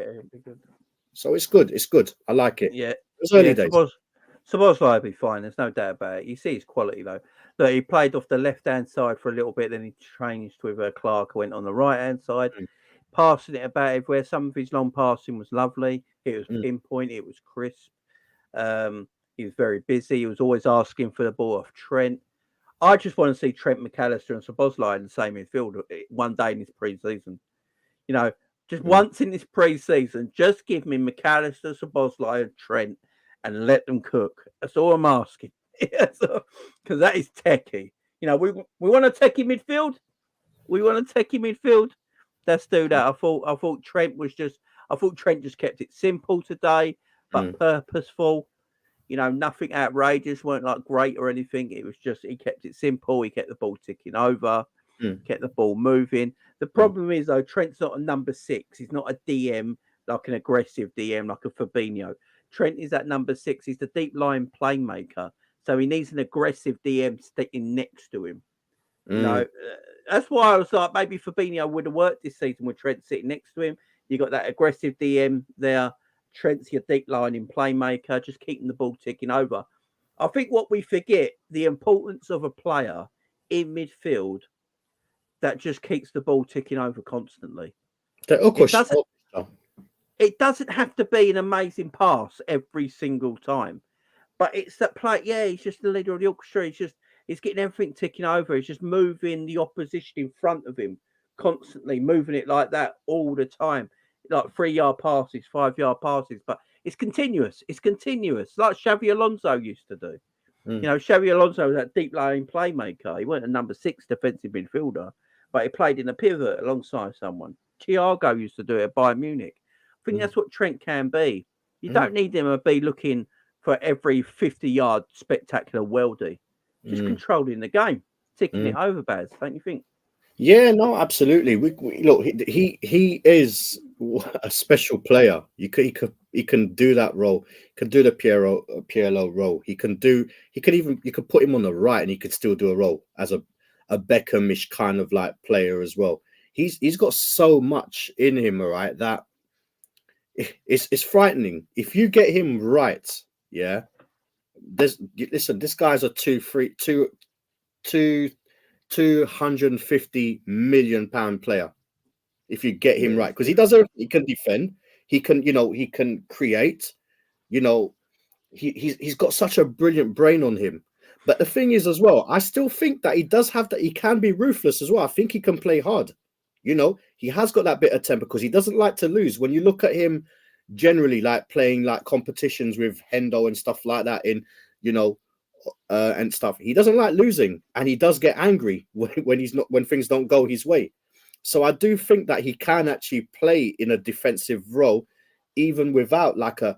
So it's good. It's good. I like it. Yeah. It's early days. Szoboszlai will be fine. There's no doubt about it. You see his quality, though. Look, he played off the left-hand side for a little bit, then he changed with Clark, went on the right-hand side, passing it about everywhere. Some of his long passing was lovely. It was pinpoint. It was crisp. He was very busy. He was always asking for the ball off Trent. I just want to see Trent, McAllister and Szoboszlai in the same midfield one day in this pre-season. Just once in this pre-season, just give me McAllister, Szoboszlai and Trent and let them cook. That's all I'm asking. Because that is techie. We want a techie midfield. Let's do that. I thought Trent just kept it simple today, but purposeful. Nothing outrageous, weren't like great or anything. It was just he kept it simple. He kept the ball ticking over, kept the ball moving. The problem is though, Trent's not a number 6. He's not a DM like an aggressive DM like a Fabinho. Trent is that number 6. He's the deep line playmaker. So he needs an aggressive DM sitting next to him. That's why I was like, maybe Fabinho would have worked this season with Trent sitting next to him. You got that aggressive DM there. Trent's your deep lining playmaker, just keeping the ball ticking over. I think what we forget, the importance of a player in midfield that just keeps the ball ticking over constantly. It doesn't have to be an amazing pass every single time. But it's that play. Yeah, he's just the leader of the orchestra. He's getting everything ticking over. He's just moving the opposition in front of him constantly, moving it like that all the time, like 3-yard passes, 5-yard passes. But it's continuous. Like Xavi Alonso used to do. Xavi Alonso was that deep line playmaker. He wasn't a number 6 defensive midfielder, but he played in a pivot alongside someone. Thiago used to do it at Bayern Munich. I think that's what Trent can be. You don't need him to be looking for every 50-yard spectacular weldy. Just controlling the game, ticking it over, Baz, don't you think? Yeah, no, absolutely. Look, he is a special player. He can do that role. He can do the Pirlo role. You could put him on the right and he could still do a role as a Beckhamish kind of like player as well. He's got so much in him, right, that it's frightening. If you get him right, yeah, listen, this guy's a 250 million pound player. If you get him right, because he does everything. He can defend. He can, he can create. He's got such a brilliant brain on him. But the thing is, as well, I still think that he does have that. He can be ruthless as well. I think he can play hard. He has got that bit of temper because he doesn't like to lose. When you look at him, generally, like playing like competitions with Hendo and stuff like that, and stuff, he doesn't like losing, and he does get angry when things don't go his way. So I do think that he can actually play in a defensive role, even without like a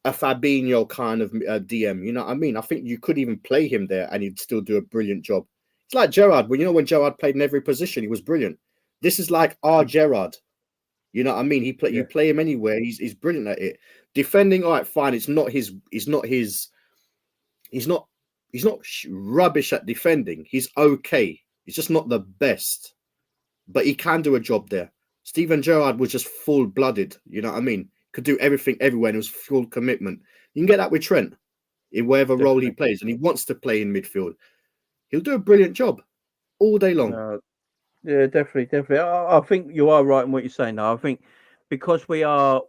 Fabinho kind of DM. You know what I mean? I think you could even play him there and he'd still do a brilliant job. It's like Gerrard. When Gerrard played in every position, he was brilliant. This is like our Gerrard. You know what I mean? You play him anywhere. He's brilliant at it. Defending, all right, fine. He's not rubbish at defending. He's okay. He's just not the best. But he can do a job there. Steven Gerrard was just full-blooded. You know what I mean? Could do everything everywhere, and it was full commitment. You can get that with Trent in whatever role he plays, and he wants to play in midfield. He'll do a brilliant job all day long. Yeah, definitely. I think you are right in what you're saying now. I think because we are,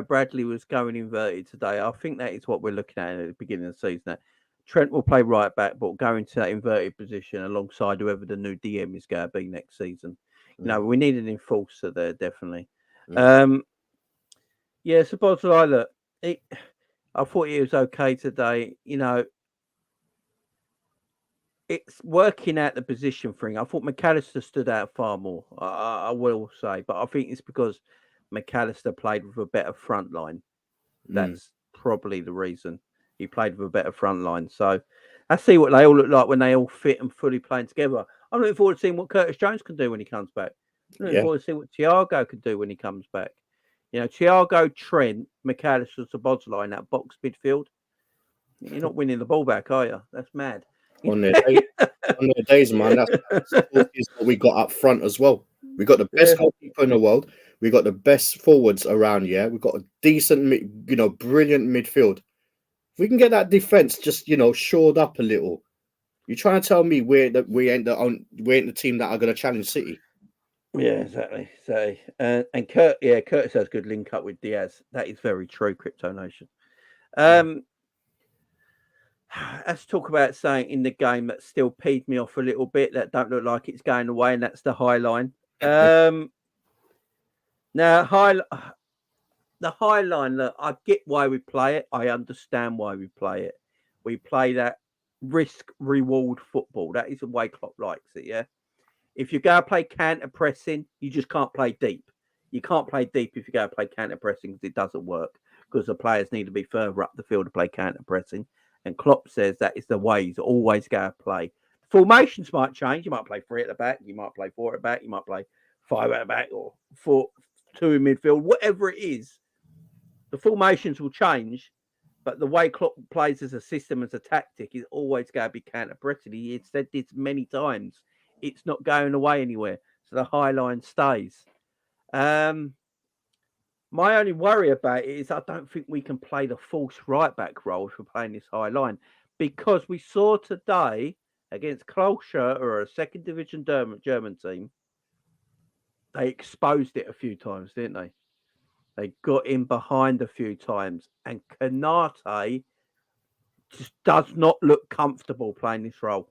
Bradley was going inverted today. I think that is what we're looking at the beginning of the season. That Trent will play right back, but go into that inverted position alongside whoever the new DM is going to be next season. We need an enforcer there, definitely. Yeah, so Bosley, look, I thought he was okay today. It's working out the position for him. I thought McAllister stood out far more, I will say. But I think it's because McAllister played with a better front line. That's probably the reason. He played with a better front line. So let's see what they all look like when they all fit and fully playing together. I'm looking forward to seeing what Curtis Jones can do when he comes back. I'm looking forward to see what Thiago can do when he comes back. Thiago, Trent, McAllister, Szoboszlai in that box midfield. You're not winning the ball back, are you? That's mad. On their days, man. That's what we got up front as well. We got the best goalkeeper in the world. We got the best forwards around. Yeah, we got a decent, brilliant midfield. If we can get that defense just, shored up a little, you're trying to tell me we ain't the team that are going to challenge City. Yeah, exactly. So, and Curtis has good link up with Diaz. That is very true, Crypto Nation. Let's talk about something in the game that still peed me off a little bit. That don't look like it's going away, and that's the high line. Now, the high line. Look, I get why we play it. I understand why we play it. We play that risk-reward football. That is the way Klopp likes it. Yeah. If you go play counter pressing, you just can't play deep. You can't play deep if you go play counter pressing because it doesn't work. Because the players need to be further up the field to play counter pressing. And Klopp says that is the way he's always going to play. Formations might change. You might play 3 at the back. You might play 4 at the back. You might play 5 at the back or 2 in midfield. Whatever it is, the formations will change. But the way Klopp plays as a system, as a tactic, is always going to be counter pressing. He has said this many times. It's not going away anywhere. So the high line stays. My only worry about it is I don't think we can play the false right back role if we're playing this high line. Because we saw today against Kloscher or a second division German team, they exposed it a few times, didn't they? They got in behind a few times. And Kanate just does not look comfortable playing this role.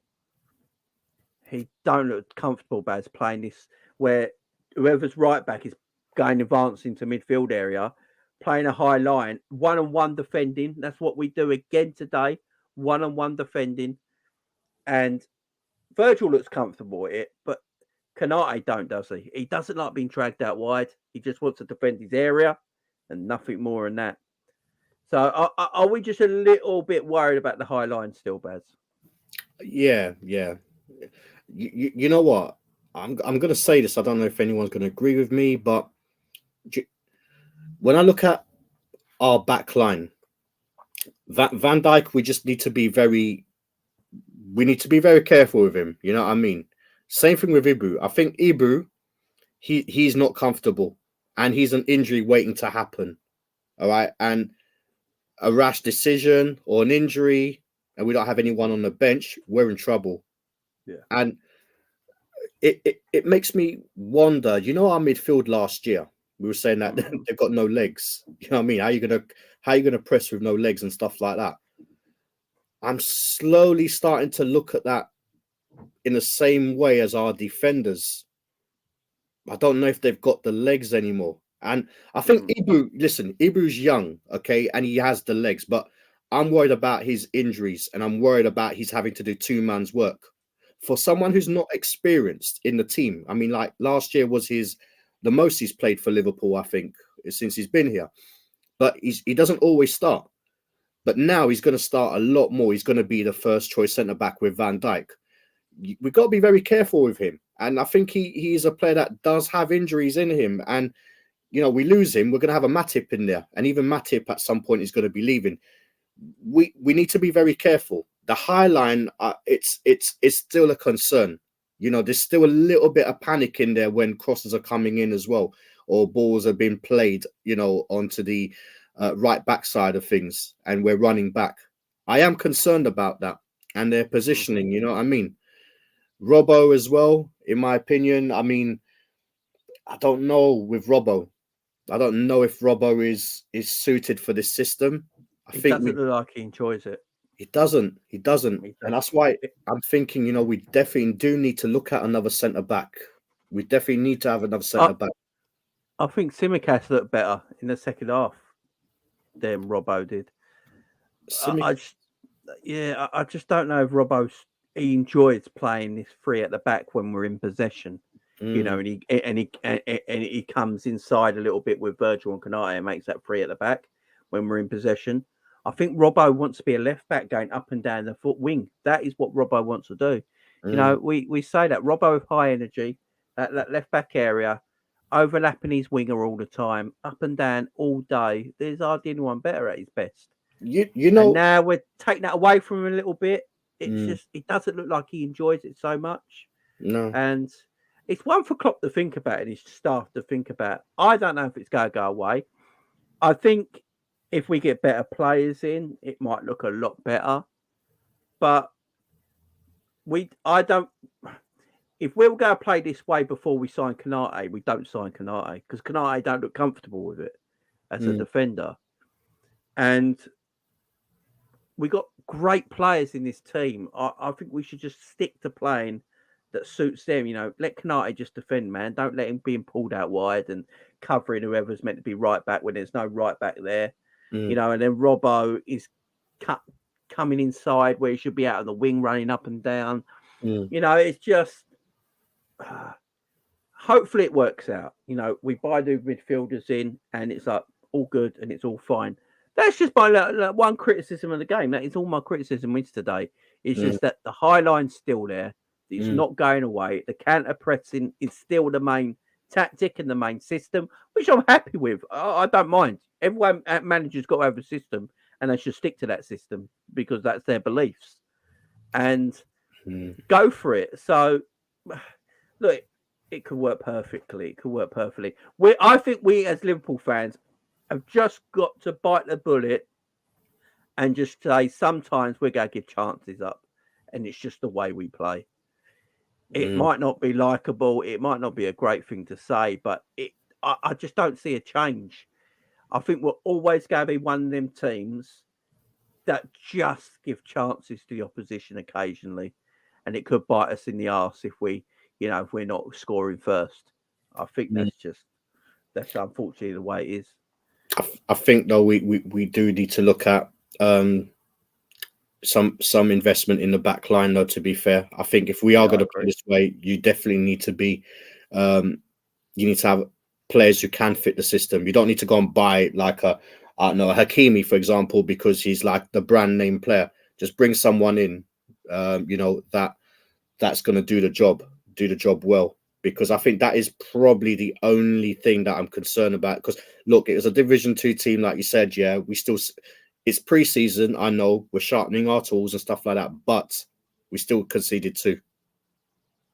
He don't look comfortable, Baz, playing this where whoever's right back is going advancing to midfield area, playing a high line, one-on-one defending. That's what we do again today, one-on-one defending. And Virgil looks comfortable at it, but Kanate don't, does he? He doesn't like being dragged out wide. He just wants to defend his area and nothing more than that. So are we just a little bit worried about the high line still, Baz? Yeah. You know what? I'm going to say this. I don't know if anyone's going to agree with me, but when I look at our back line, Van Dijk, we just need to be very careful with him. You know what I mean? Same thing with Ibu. I think Ibu, he's not comfortable and he's an injury waiting to happen. All right. And a rash decision or an injury and we don't have anyone on the bench, we're in trouble. Yeah. And it makes me wonder, you know, our midfield last year, we were saying that they've got no legs. You know what I mean? How are you gonna press with no legs and stuff like that? I'm slowly starting to look at that in the same way as our defenders. I don't know if they've got the legs anymore. And I think Ibu's young, okay, and he has the legs, but I'm worried about his injuries and I'm worried about he's having to do two-man's work. For someone who's not experienced in the team, I mean, like last year was the most he's played for Liverpool, I think, since he's been here. But he doesn't always start. But now he's going to start a lot more. He's going to be the first choice centre-back with Van Dijk. We've got to be very careful with him. And I think he's a player that does have injuries in him. And, you know, we lose him, we're going to have a Matip in there. And even Matip at some point is going to be leaving. We need to be very careful. The high line, it's still a concern. You know, there's still a little bit of panic in there when crosses are coming in as well, or balls are being played, you know, onto the right back side of things, and we're running back. I am concerned about that and their positioning. You know what I mean? Robbo as well, in my opinion. I mean, I don't know with Robbo. I don't know if Robbo is suited for this system. He doesn't look like he enjoys it. He doesn't. And that's why I'm thinking, you know, we definitely do need to look at another centre back. We definitely need to have another centre back. I think Tsimikas looked better in the second half than Robbo did. I just don't know if he enjoys playing this free at the back when we're in possession. You know, and he comes inside a little bit with Virgil and Konate and makes that free at the back when we're in possession. I think Robbo wants to be a left back going up and down the foot wing. That is what Robbo wants to do. You know, we say that Robbo with high energy, that left back area, overlapping his winger all the time, up and down all day. There's hardly anyone better at his best. You know, and now we're taking that away from him a little bit. It's just, it doesn't look like he enjoys it so much. No. And it's one for Klopp to think about and his staff to think about. I don't know if it's going to go away. I think if we get better players in, it might look a lot better. But if we were going to play this way before we sign Konate, we don't sign Konate because Konate don't look comfortable with it as a defender. And we got great players in this team. I think we should just stick to playing that suits them. You know, let Konate just defend, man. Don't let him being pulled out wide and covering whoever's meant to be right back when there's no right back there. You know, and then Robbo is coming inside where he should be out of the wing, running up and down. You know, it's just hopefully it works out. You know, we buy new midfielders in and it's like all good and it's all fine. That's just my one criticism of the game. That is all my criticism is today. It's just that the high line's still there. It's not going away. The counter pressing is still the main tactic and the main system, which I'm happy with. I don't mind. Everyone manager's got to have a system and they should stick to that system because that's their beliefs and go for it. So look, it could work perfectly. I think we as Liverpool fans have just got to bite the bullet and just say sometimes we're going to give chances up and it's just the way we play. It might not be likable. It might not be a great thing to say, but I just don't see a change. I think we're always going to be one of them teams that just give chances to the opposition occasionally. And it could bite us in the arse if we're not scoring first. I think that's unfortunately the way it is. I think though we do need to look at some investment in the back line though, to be fair. I think if we are going to play this way, you definitely need to be you need to have players who can fit the system. You don't need to go and buy like a Hakimi, for example, because he's like the brand name player. Just bring someone in that's going to do the job well. Because I think that is probably the only thing that I'm concerned about. Because look, it was a Division 2 team, like you said. Yeah, it's pre-season. I know we're sharpening our tools and stuff like that, but we still conceded 2.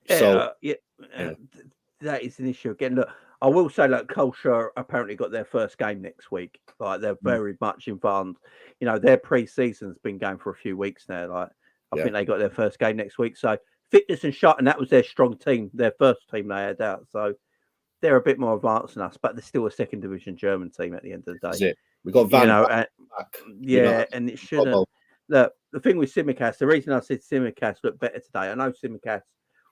That is an issue again. Look, I will say, like, Culture apparently got their first game next week. Like, they're very much involved. You know, their pre-season's been going for a few weeks now. Like, I think they got their first game next week. So, fitness and shot, and that was their strong team, their first team they had out. So, they're a bit more advanced than us, but they're still a second division German team at the end of the day. That's it. We got Van back. You know, and it shouldn't. Look, the thing with Simicast, the reason I said Simicast looked better today, I know Simicast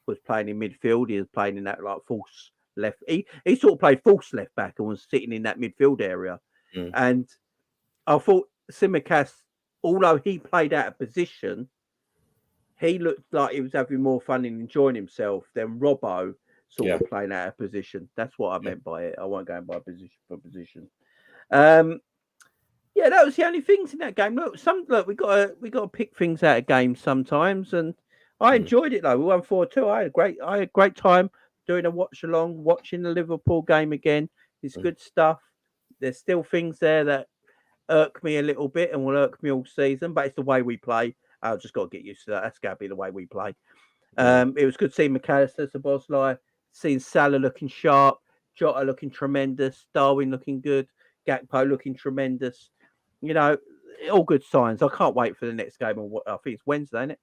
was playing in midfield. He was playing in that like false left. He sort of played false left back and was sitting in that midfield area. And I thought Simicast, although he played out of position, he looked like he was having more fun and enjoying himself than Robbo sort of playing out of position. That's what I meant by it. I won't go by position for position. Yeah, that was the only things in that game. Look, we got to pick things out of games sometimes, and I enjoyed it though. We won 4-2. I had a great time doing a watch along, watching the Liverpool game again. It's good stuff. There's still things there that irk me a little bit and will irk me all season, but it's the way we play. I've just got to get used to that. That's got to be the way we play. It was good seeing McAllister, Szoboszlai, seeing Salah looking sharp, Jota looking tremendous, Darwin looking good, Gakpo looking tremendous. You know, all good signs. I can't wait for the next game. I think it's Wednesday, isn't it?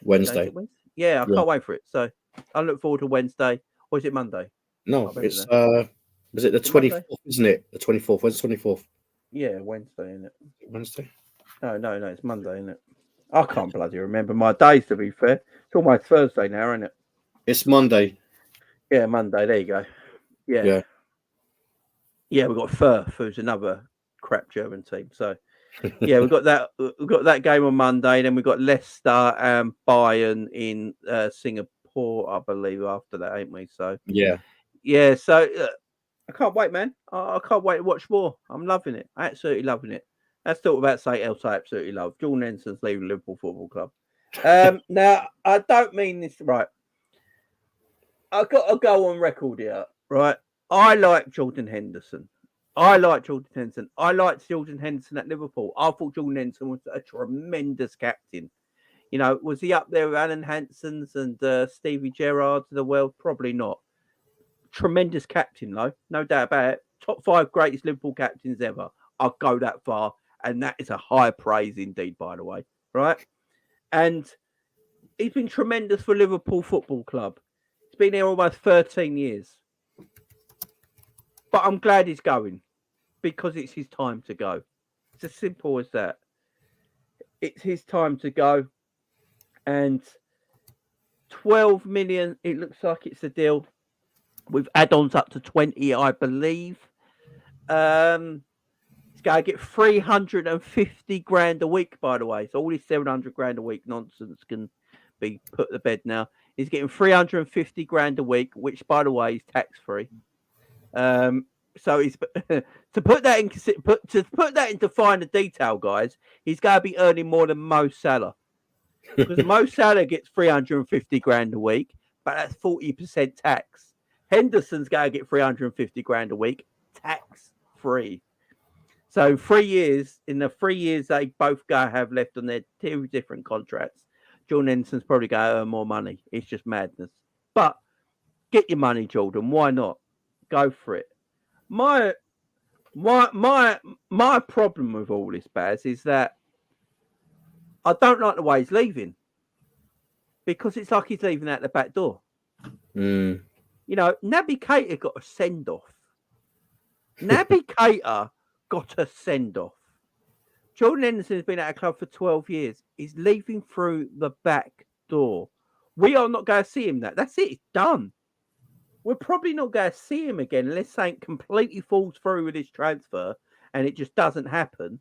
Wednesday. Yeah, I can't wait for it. So I look forward to Wednesday. Or is it Monday? No, it's was it the 24th, isn't it? The 24th. When's 24th? Yeah, Wednesday, isn't it? Wednesday? No, it's Monday, isn't it? I can't bloody remember my days, to be fair. It's almost Thursday now, isn't it? It's Monday. Yeah, Monday. There you go. Yeah, we've got Firth, who's another crap German team. So yeah, we've got that game on Monday. Then we've got Leicester and Bayern in Singapore, I believe, after that, ain't we? So yeah. So I can't wait, man. I can't wait to watch more. I'm loving it. Absolutely loving it. That's talk about something else I absolutely love. Jordan Henderson's leaving Liverpool Football Club. Now, I don't mean this right. I've got to go on record here, right? I like Jordan Henderson. I liked Jordan Henderson at Liverpool. I thought Jordan Henderson was a tremendous captain. You know, was he up there with Alan Hanson's and Stevie Gerrard's of the world? Probably not. Tremendous captain, though. No doubt about it. Top 5 greatest Liverpool captains ever. I'll go that far. And that is a high praise indeed, by the way. Right? And he's been tremendous for Liverpool Football Club. He's been here almost 13 years. But I'm glad he's going because it's his time to go. It's as simple as that. It's his time to go. And 12 million, it looks like it's a deal with add-ons up to 20, I believe. He's going to get 350 grand a week, by the way. So all this 700 grand a week nonsense can be put to bed now. He's getting 350 grand a week, which, by the way, is tax-free. So he's to put that into finer detail, guys. He's going to be earning more than Mo Salah because Mo Salah gets 350 grand a week, but that's 40% tax. Henderson's going to get 350 grand a week, tax free. So 3 years, in the 3 years they both go have left on their 2 different contracts, Jordan Henderson's probably going to earn more money. It's just madness. But get your money, Jordan. Why not? Go for it. My problem with all this, Baz, is that I don't like the way he's leaving because it's like he's leaving out the back door. You know, Naby Keita got a send off. Naby Keita got a send off. Jordan Henderson has been at a club for 12 years. He's leaving through the back door. We are not going to see him. That's it. It's done. We're probably not going to see him again unless something completely falls through with his transfer and it just doesn't happen.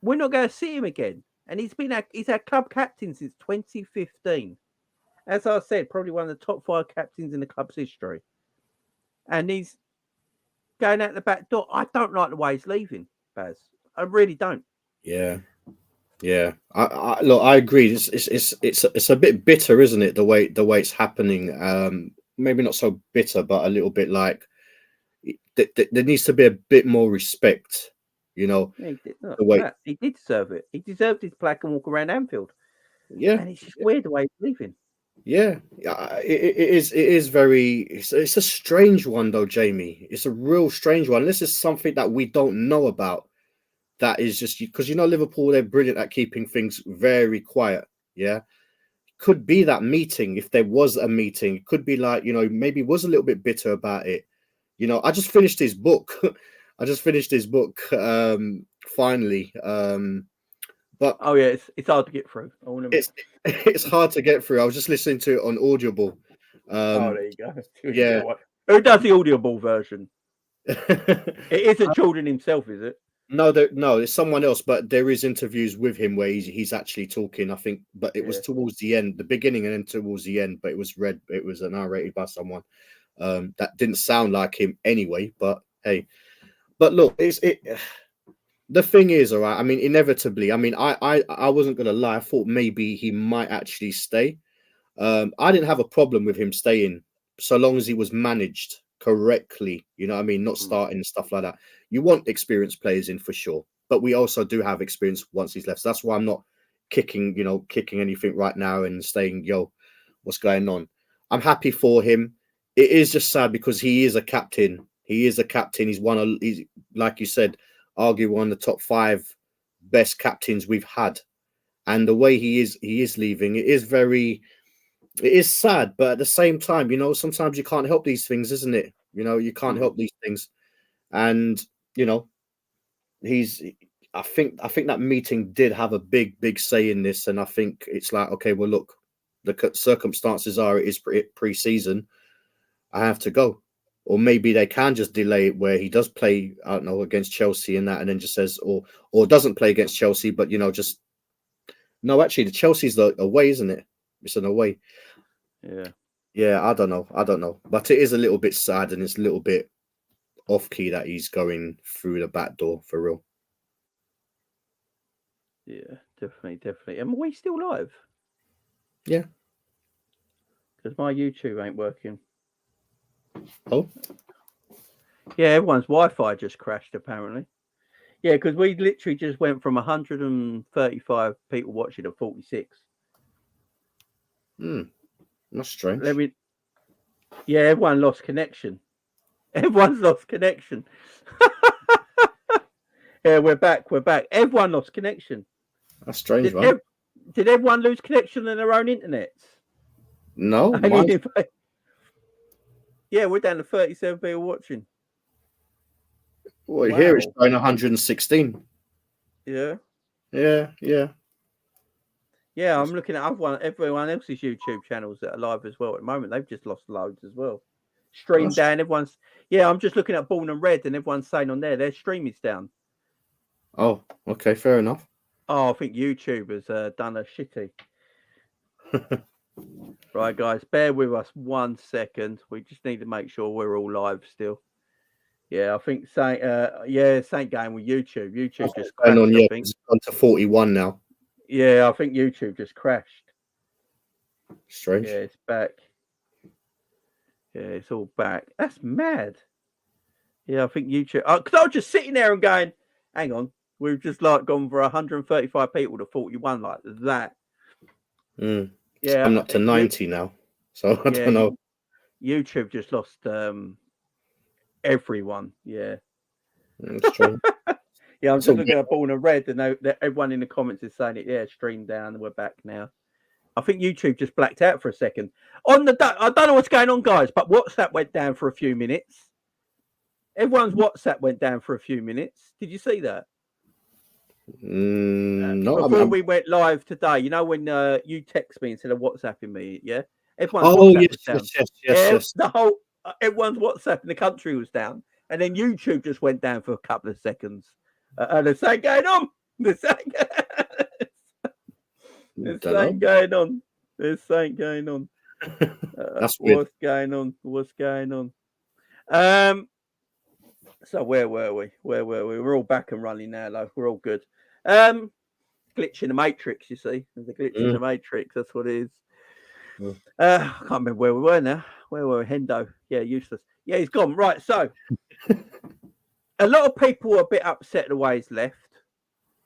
We're not going to see him again. And he's our club captain since 2015. As I said, probably one of the top 5 captains in the club's history. And he's going out the back door. I don't like the way he's leaving, Baz. I really don't. Yeah. I agree. It's a bit bitter, isn't it? The way it's happening. Maybe not so bitter, but a little bit like there needs to be a bit more respect. You know, he did deserve it. He deserved his plaque and walk around Anfield. Yeah, and it's just weird the way he's leaving. Yeah, it is. It is very. It's a strange one, though, Jamie. It's a real strange one. This is something that we don't know about. That is just because Liverpool. They're brilliant at keeping things very quiet. Yeah, could be that meeting. If there was a meeting, it could be like maybe was a little bit bitter about it. I just finished his book. I just finished his book. Finally. But Oh yeah, it's hard to get through. it's hard to get through. I was just listening to it on Audible. Oh, there you go. Yeah. Who does the audible version? No, It isn't Jordan himself, is it? no, it's someone else. But there is interviews with him where he's actually talking. I think, but it was towards the end, the beginning, and then towards the end. But it was narrated by someone that didn't sound like him anyway. But hey, but look, the thing is, all right. I mean, inevitably. I mean, I wasn't gonna lie. I thought maybe he might actually stay. I didn't have a problem with him staying so long as he was managed correctly. You know what I mean? Not starting and stuff like that. You want experienced players in for sure, but we also do have experience once he's left. So that's why I'm not kicking anything right now and saying, yo, what's going on? I'm happy for him. It is just sad because he is a captain. He is a captain. He's like you said, arguably one of the top 5 best captains we've had. And the way he is leaving, it is sad, but at the same time, sometimes you can't help these things, isn't it? You can't help these things. And, I think that meeting did have a big say in this. And I think it's like, okay, well, look, the circumstances are it is pre-season. I have to go. Or maybe they can just delay it where he does play, I don't know, against Chelsea and that, and then just says, or doesn't play against Chelsea, but, no, actually, the Chelsea's the away, isn't it? It's an away. Yeah, I don't know. But it is a little bit sad and it's a little bit off-key that he's going through the back door for real. Yeah, definitely. And are we still live? Yeah. Because my YouTube ain't working. Oh? Yeah, everyone's Wi-Fi just crashed, apparently. Yeah, because we literally just went from 135 people watching to 46. That's strange. Yeah, everyone lost connection. Everyone's lost connection. Yeah, we're back. Everyone lost connection. That's strange, right? Did everyone lose connection on their own internet? No. Yeah, we're down to 37 people watching. Well, wow. Here it's showing 116. Yeah. Yeah, I'm looking at everyone else's YouTube channels that are live as well at the moment. They've just lost loads as well. Stream down. I'm just looking at Born and Red, and everyone's saying on their stream is down. Oh, okay, fair enough. Oh, I think YouTube has done a shitty. Right, guys, bear with us 1 second. We just need to make sure we're all live still. Yeah, I think Saint going with YouTube. YouTube just crashed. I think it's gone to 41 now. Yeah, I think YouTube just crashed. Strange. Yeah, it's back. Yeah, it's all back. That's mad. Yeah, I think YouTube. Because I was just sitting there and going, hang on, we've just like gone for 135 people to 41 like that. Yeah, I'm up to 90 now, so I don't know. YouTube just lost everyone. Yeah. That's true. Yeah, I'm just looking at Born and Red, and everyone in the comments is saying it. Yeah, stream down. We're back now. I think YouTube just blacked out for a second. I don't know what's going on, guys, but WhatsApp went down for a few minutes. Everyone's WhatsApp went down for a few minutes. Did you see that? No. Before we went live today, when you text me instead of WhatsApping me, yeah? Everyone's yes. The whole everyone's WhatsApp in the country was down, and then YouTube just went down for a couple of seconds. There's something going on. There's something going on. That's weird. What's going on? So where were we? We're all back and running now, though. We're all good. Glitch in the matrix, you see. There's a glitch in the matrix. That's what it is. I can't remember where we were now. Where were we? Hendo. Yeah, useless. Yeah, he's gone. Right, so a lot of people are a bit upset the way he's left.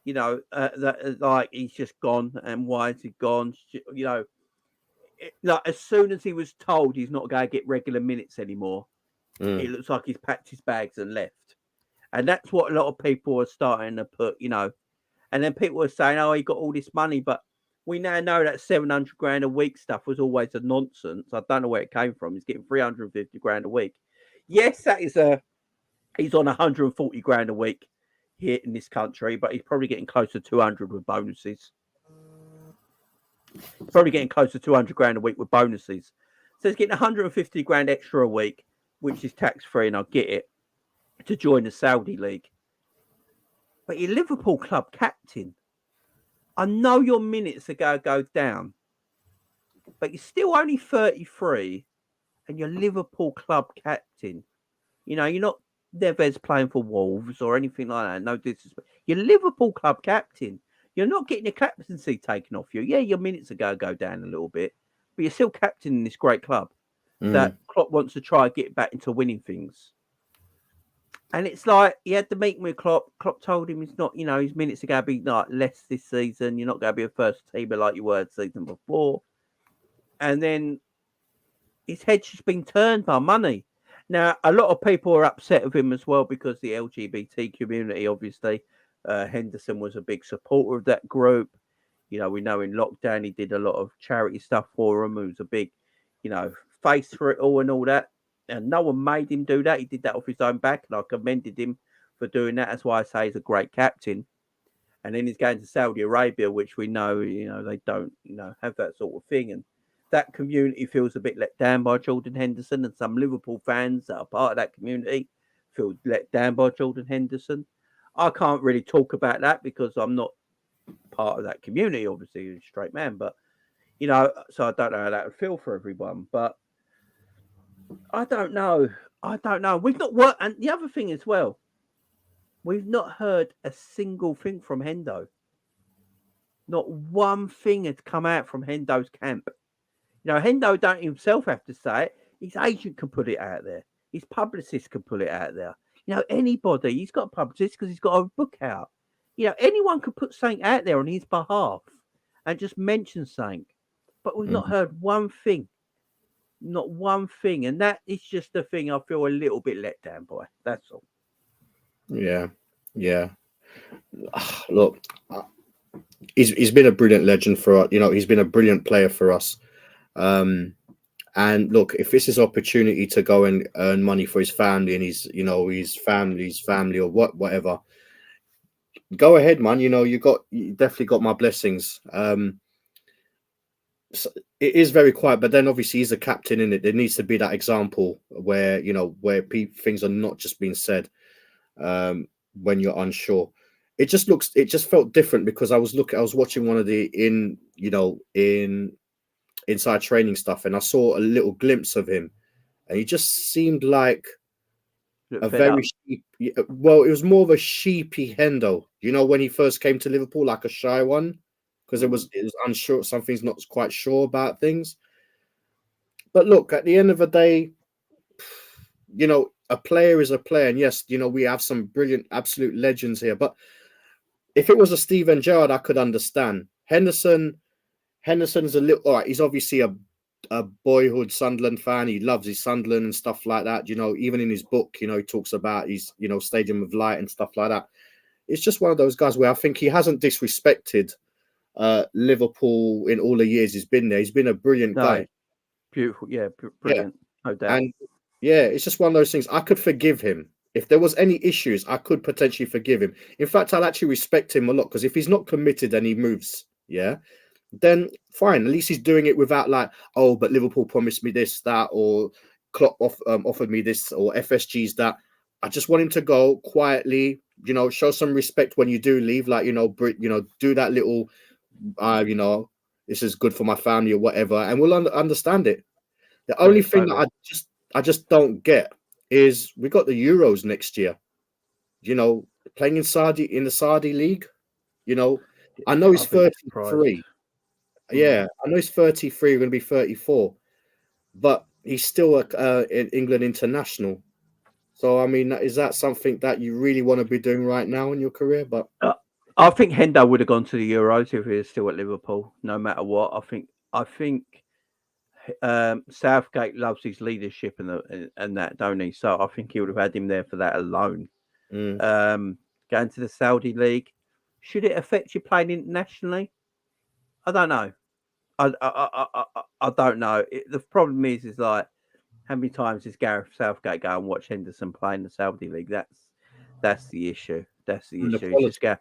That like he's just gone, and why is he gone? like as soon as he was told he's not going to get regular minutes anymore, it looks like he's packed his bags and left. And that's what a lot of people are starting to put, And then people are saying, "Oh, he got all this money," but we now know that 700 grand a week stuff was always a nonsense. I don't know where it came from. He's getting 350 grand a week. Yes, he's on 140 grand a week here in this country, but he's probably getting close to 200 with bonuses. He's probably getting close to 200 grand a week with bonuses. So he's getting 150 grand extra a week, which is tax free, and I get it, to join the Saudi league. But your Liverpool club captain, I know your minutes are going to go down, but you're still only 33 and you're Liverpool club captain. You're not Neves playing for Wolves or anything like that. No disrespect. You're Liverpool club captain. You're not getting your captaincy taken off you. Yeah, your minutes are going to go down a little bit, but you're still captain in this great club that Klopp wants to try and get back into winning things. And it's like he had the meeting with Klopp. Klopp told him he's not, his minutes are going to be like less this season. You're not going to be a first teamer like you were the season before. And then his head's just been turned by money. Now, a lot of people are upset with him as well because the LGBT community, obviously, Henderson was a big supporter of that group. We know in lockdown he did a lot of charity stuff for him. He was a big, face for it all and all that. And no one made him do that. He did that off his own back, and I commended him for doing that. That's why I say he's a great captain. And then he's going to Saudi Arabia, which we know, they don't, have that sort of thing. And that community feels a bit let down by Jordan Henderson, and some Liverpool fans that are part of that community feel let down by Jordan Henderson. I can't really talk about that because I'm not part of that community, obviously, a straight man. But, so I don't know how that would feel for everyone. But I don't know. We've not worked. And the other thing as well, we've not heard a single thing from Hendo. Not one thing has come out from Hendo's camp. Hendo don't himself have to say it. His agent can put it out there. His publicist can put it out there. Anybody. He's got a publicist because he's got a book out. Anyone could put something out there on his behalf and just mention something. But we've not heard one thing. Not one thing, and that is just the thing I feel a little bit let down by. That's all. Yeah. Look, he's been a brilliant legend for us. He's been a brilliant player for us. And look, if this is opportunity to go and earn money for his family and his family or whatever, go ahead, man. You definitely got my blessings. So it is very quiet, but then obviously he's a captain in it. There needs to be that example where things are not just being said when you're unsure. It just felt different because I was watching one of the inside training stuff, and I saw a little glimpse of him, and he just seemed like a very it was more of a sheepy Hendo. When he first came to Liverpool, like a shy one. Because it was unsure, something's not quite sure about things. But look, at the end of the day, a player is a player. And yes, we have some brilliant, absolute legends here. But if it was a Steven Gerrard, I could understand. Henderson's a little, all right, he's obviously a boyhood Sunderland fan. He loves his Sunderland and stuff like that. Even in his book, he talks about his, Stadium of Light and stuff like that. It's just one of those guys where I think he hasn't disrespected Liverpool in all the years he's been there. He's been a brilliant guy. Beautiful, brilliant, no doubt. And it's just one of those things. I could forgive him if there was any issues. I could potentially forgive him. In fact, I'll actually respect him a lot because if he's not committed and he moves, then fine. At least he's doing it without like, oh, but Liverpool promised me this, that, or Klopp offered me this, or FSG's that. I just want him to go quietly. Show some respect when you do leave. Like do that little. This is good for my family or whatever, and we'll understand it. The only thing that I just don't get is we got the Euros next year. Playing in the Saudi league. I know he's 33. Yeah, I know he's 33. We're going to be 34, but he's still an England international. So I mean, is that something that you really want to be doing right now in your career? But I think Hendo would have gone to the Euros if he was still at Liverpool, no matter what. I think Southgate loves his leadership and that, don't he? So I think he would have had him there for that alone. Going to the Saudi League, should it affect you playing internationally? I don't know. I don't know. The problem is like, how many times does Gareth Southgate go and watch Henderson play in the Saudi League? That's the issue. That's the issue. It's just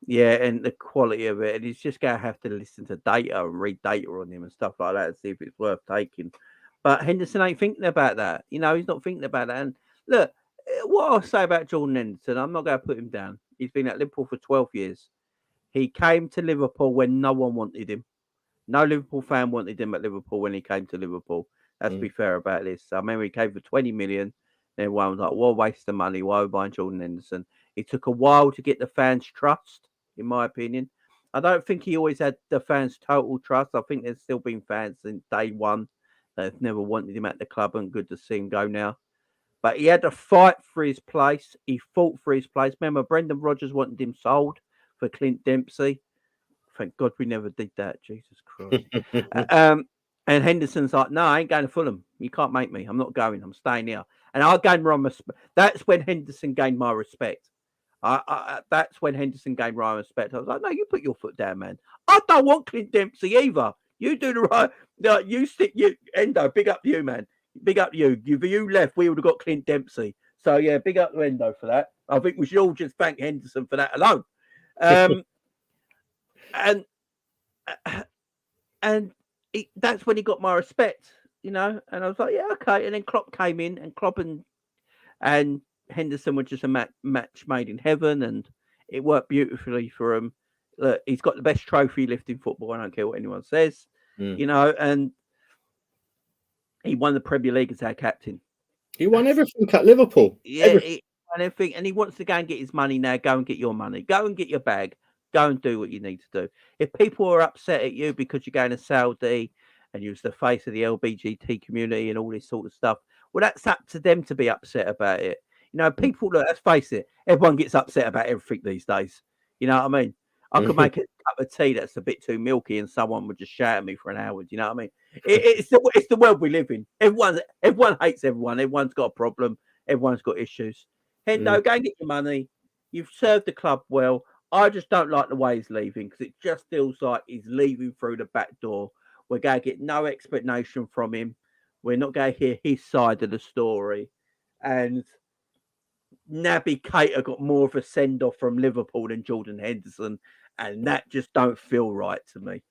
and the quality of it, and he's just going to have to listen to data and read data on him and stuff like that and see if it's worth taking. But Henderson ain't thinking about that. He's not thinking about that. And look, what I'll say about Jordan Henderson, I'm not going to put him down. He's been at Liverpool for 12 years. He came to Liverpool when no one wanted him. No Liverpool fan wanted him at Liverpool when he came to Liverpool. Let's be fair about this. I remember he came for 20 million. And everyone was like, what waste of money? Why are we buying Jordan Henderson? It took a while to get the fans' trust, in my opinion. I don't think he always had the fans' total trust. I think there's still been fans since day one that have never wanted him at the club, and good to see him go now. But he had to fight for his place. He fought for his place. Remember, Brendan Rodgers wanted him sold for Clint Dempsey. Thank God we never did that. Jesus Christ. And Henderson's like, no, I ain't going to Fulham. You can't make me. I'm not going. I'm staying here. And I gained my respect. That's when Henderson gained my respect. That's when Henderson gained my respect. I was like, no, you put your foot down, man. I don't want Clint Dempsey either. You do the right. No, you Hendo. Big up to you, man. Big up to you. If you left, we would have got Clint Dempsey. So yeah, big up to Hendo for that. I think we should all just thank Henderson for that alone. And that's when he got my respect, And I was like, yeah, okay. And then Klopp came in, and Klopp and Henderson were just a match made in heaven, and it worked beautifully for him. Look, he's got the best trophy lift in football. I don't care what anyone says, and he won the Premier League as our captain. He won everything at Liverpool. Yeah, he won everything, and he wants to go and get his money now. Go and get your money. Go and get your bag. Go and do what you need to do. If people are upset at you because you're going to Saudi and you're the face of the LGBT community and all this sort of stuff, well, that's up to them to be upset about it. People, let's face it, everyone gets upset about everything these days. You know what I mean? I could make a cup of tea that's a bit too milky and someone would just shout at me for an hour. Do you know what I mean? It's the world we live in. Everyone hates everyone. Everyone's got a problem. Everyone's got issues. Hendo, go and get your money. You've served the club well. I just don't like the way he's leaving, because it just feels like he's leaving through the back door. We're going to get no explanation from him. We're not going to hear his side of the story. And Naby Keita got more of a send-off from Liverpool than Jordan Henderson, and that just don't feel right to me.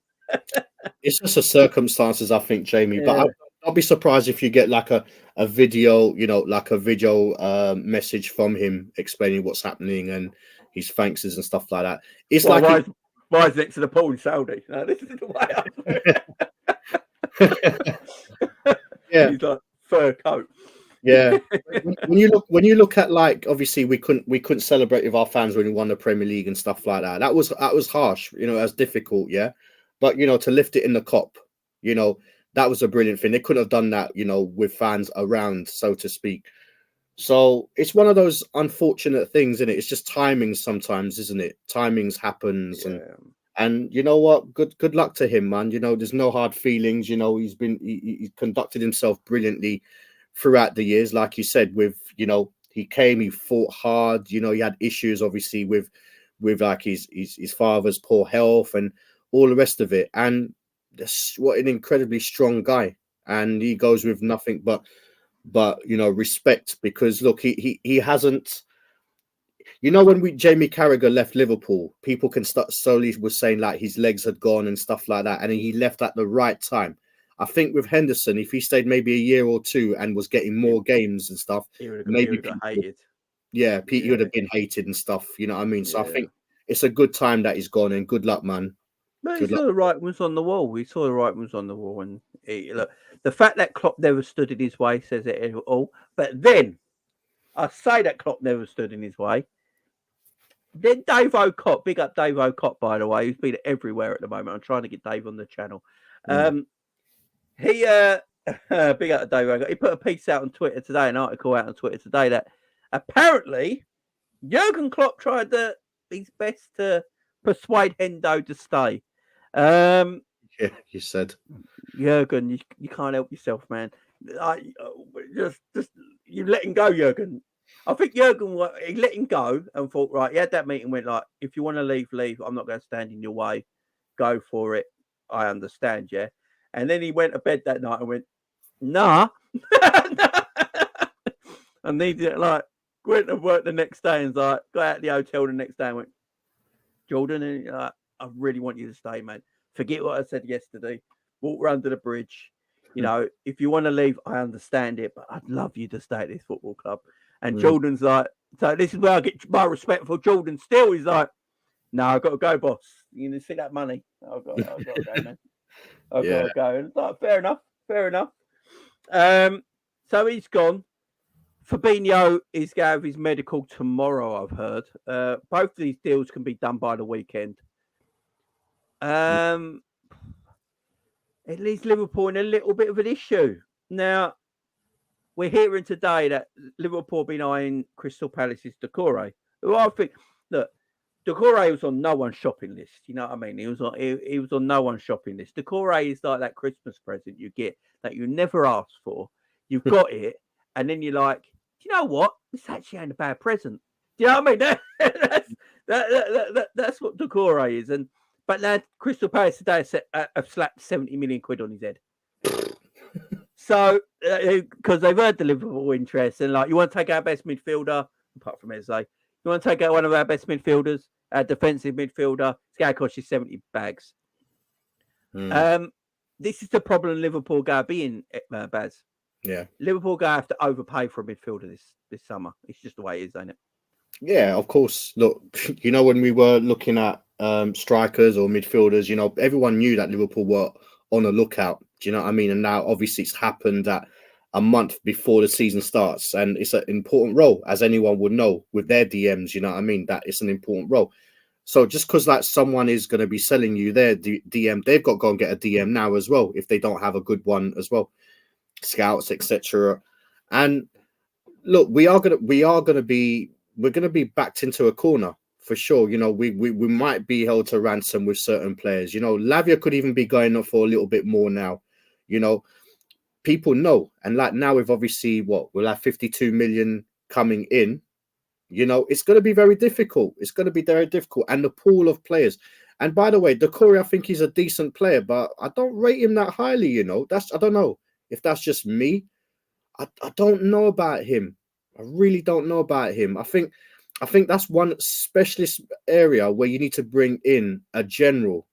It's just the circumstances, I think, Jamie. Yeah. But I'll be surprised if you get like a video, like a video message from him explaining what's happening and his thanks and stuff like that. It's why is next to the pool in Saudi? No, this is the way up. Yeah, he's like fur coat. Yeah, when you look at, like, obviously we couldn't celebrate with our fans when we won the Premier League and stuff like that. That was harsh, that's difficult, yeah. But to lift it in the cup, that was a brilliant thing. They couldn't have done that, with fans around, so to speak. So it's one of those unfortunate things, isn't it? It's just timing sometimes, isn't it? Timings happens, and you know what? Good luck to him, man. There's no hard feelings. He conducted himself brilliantly throughout the years, like you said. With he came, he fought hard. He had issues, obviously, with like his father's poor health and all the rest of it. And what an incredibly strong guy. And he goes with nothing but respect, because look, he hasn't. When Jamie Carragher left Liverpool, people can start slowly was saying like his legs had gone and stuff like that, and he left at the right time. I think with Henderson, if he stayed maybe a year or two and was getting more games and stuff, maybe people, hated. Yeah, Pete, he would have been hated and stuff. You know what I mean? So I think it's a good time that he's gone, and good luck, man. But he saw the right ones on the wall. And look, the fact that Klopp never stood in his way says it all. But then, I say that Klopp never stood in his way. Then Dave O'Cott, big up Dave O'Cott, by the way, who's been everywhere at the moment. I'm trying to get Dave on the channel. He big up Dave O'Cott. He put a piece out on Twitter today, an article out on Twitter today, that apparently Jurgen Klopp tried his best to persuade Hendo to stay. Yeah, you said. Jurgen, you can't help yourself, man. Just you let him go, Jurgen. I think Jurgen, he let him go and thought, right, he had that meeting, went like, if you want to leave, leave. I'm not going to stand in your way. Go for it. I understand, yeah. And then he went to bed that night and went, nah. And he did, like, went to work the next day and like got out of the hotel the next day and went, Jordan, and I really want you to stay, man. Forget what I said yesterday. Walk under the bridge. You know, if you want to leave, I understand it, but I'd love you to stay at this football club. And Jordan's like, so this is where I get my respect for Jordan. Still, he's like, no, I've got to go, boss. You need to see that money. I've got to go, man. I've got to go. And it's like, fair enough. So he's gone. Fabinho is going to have his medical tomorrow, I've heard. Both of these deals can be done by the weekend. It leaves Liverpool in a little bit of an issue. Now, we're hearing today that Liverpool have been eyeing Crystal Palace's Doucouré, who I think, look, Doucouré was on no one's shopping list. You know what I mean? He was on no one's shopping list. Doucouré is like that Christmas present you get that you never asked for. You've got it, and then you're like, do you know what? This actually ain't a bad present. Do you know what I mean? That's what Doucouré is. But now Crystal Palace today have slapped 70 million quid on his head. So, because they've heard the Liverpool interest, and like, you want to take our best midfielder, apart from Eze, you want to take out one of our best midfielders, our defensive midfielder, it's going to cost you 70 bags. This is the problem Liverpool going to be in, Baz. Yeah. Liverpool going to have to overpay for a midfielder this summer. It's just the way it is, ain't it? Yeah, of course. Look, you know, when we were looking at strikers or midfielders, you know, everyone knew that Liverpool were on a lookout. Do you know what I mean? And now, obviously, it's happened at a month before the season starts, and it's an important role, as anyone would know, with their DMs. You know what I mean? That it's an important role. So just because like someone is going to be selling you their DM, they've got to go and get a DM now as well if they don't have a good one as well, scouts, etc. And look, we're going to be backed into a corner for sure. You know, we might be held to ransom with certain players. You know, Lavia could even be going up for a little bit more now. You know, people know, and like now we've obviously we'll have 52 million coming in. You know, it's going to be very difficult. It's going to be very difficult, and the pool of players. And by the way, Doucouré, I think he's a decent player, but I don't rate him that highly. You know, I don't know if that's just me. I don't know about him. I really don't know about him. I think that's one specialist area where you need to bring in a general.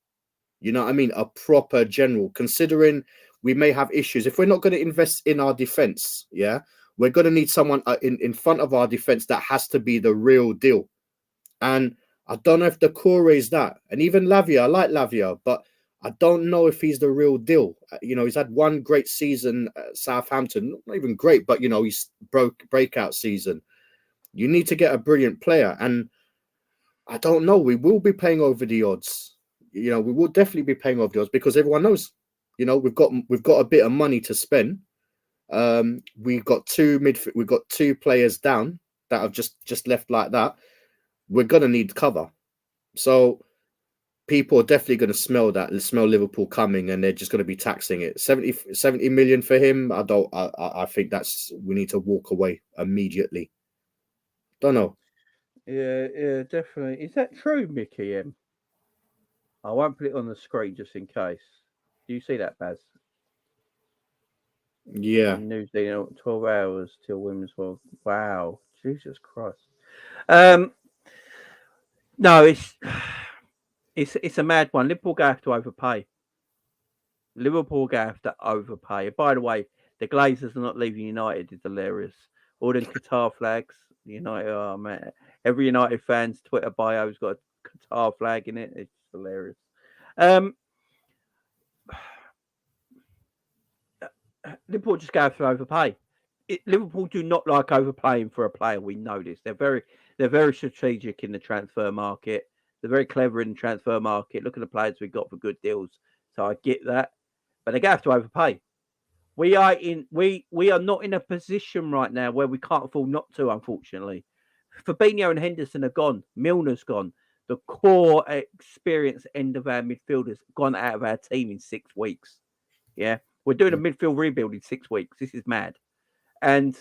You know what I mean? A proper general, considering we may have issues. If we're not going to invest in our defense, yeah, we're going to need someone in front of our defense that has to be the real deal. And I don't know if Doucouré is that. And even Lavia, I like Lavia, but I don't know if he's the real deal. You know, he's had one great season at Southampton. Not even great, but, you know, he's breakout season. You need to get a brilliant player. And I don't know. We will be paying over the odds. You know, we will definitely be paying over the odds because everyone knows, you know, we've got a bit of money to spend. We've got two players down that have just left like that. We're going to need cover. So people are definitely going to smell Liverpool coming, and they're just going to be taxing it. 70 million for him. I think we need to walk away immediately. Don't know. Yeah, definitely. Is that true, Mickey M? I won't put it on the screen just in case. Do you see that, Baz? Yeah. New Zealand, 12 hours till Women's World. Wow. Jesus Christ. No, it's a mad one. Liverpool going to have to overpay. Liverpool going to have to overpay. By the way, the Glazers are not leaving United is hilarious. All them Qatar flags. United, oh man. Every United fan's Twitter bio's got a Qatar flag in it. It's hilarious. Liverpool just go to overpay. Liverpool do not like overpaying for a player. We know this. They're very strategic in the transfer market. They're very clever in the transfer market. Look at the players we got for good deals. So I get that, but they have to overpay. We are not in a position right now where we can't afford not to. Unfortunately, Fabinho and Henderson are gone. Milner's gone. the core experience end of our midfielders gone out of our team in 6 weeks. Yeah, we're doing a midfield rebuild in 6 weeks. This is mad, and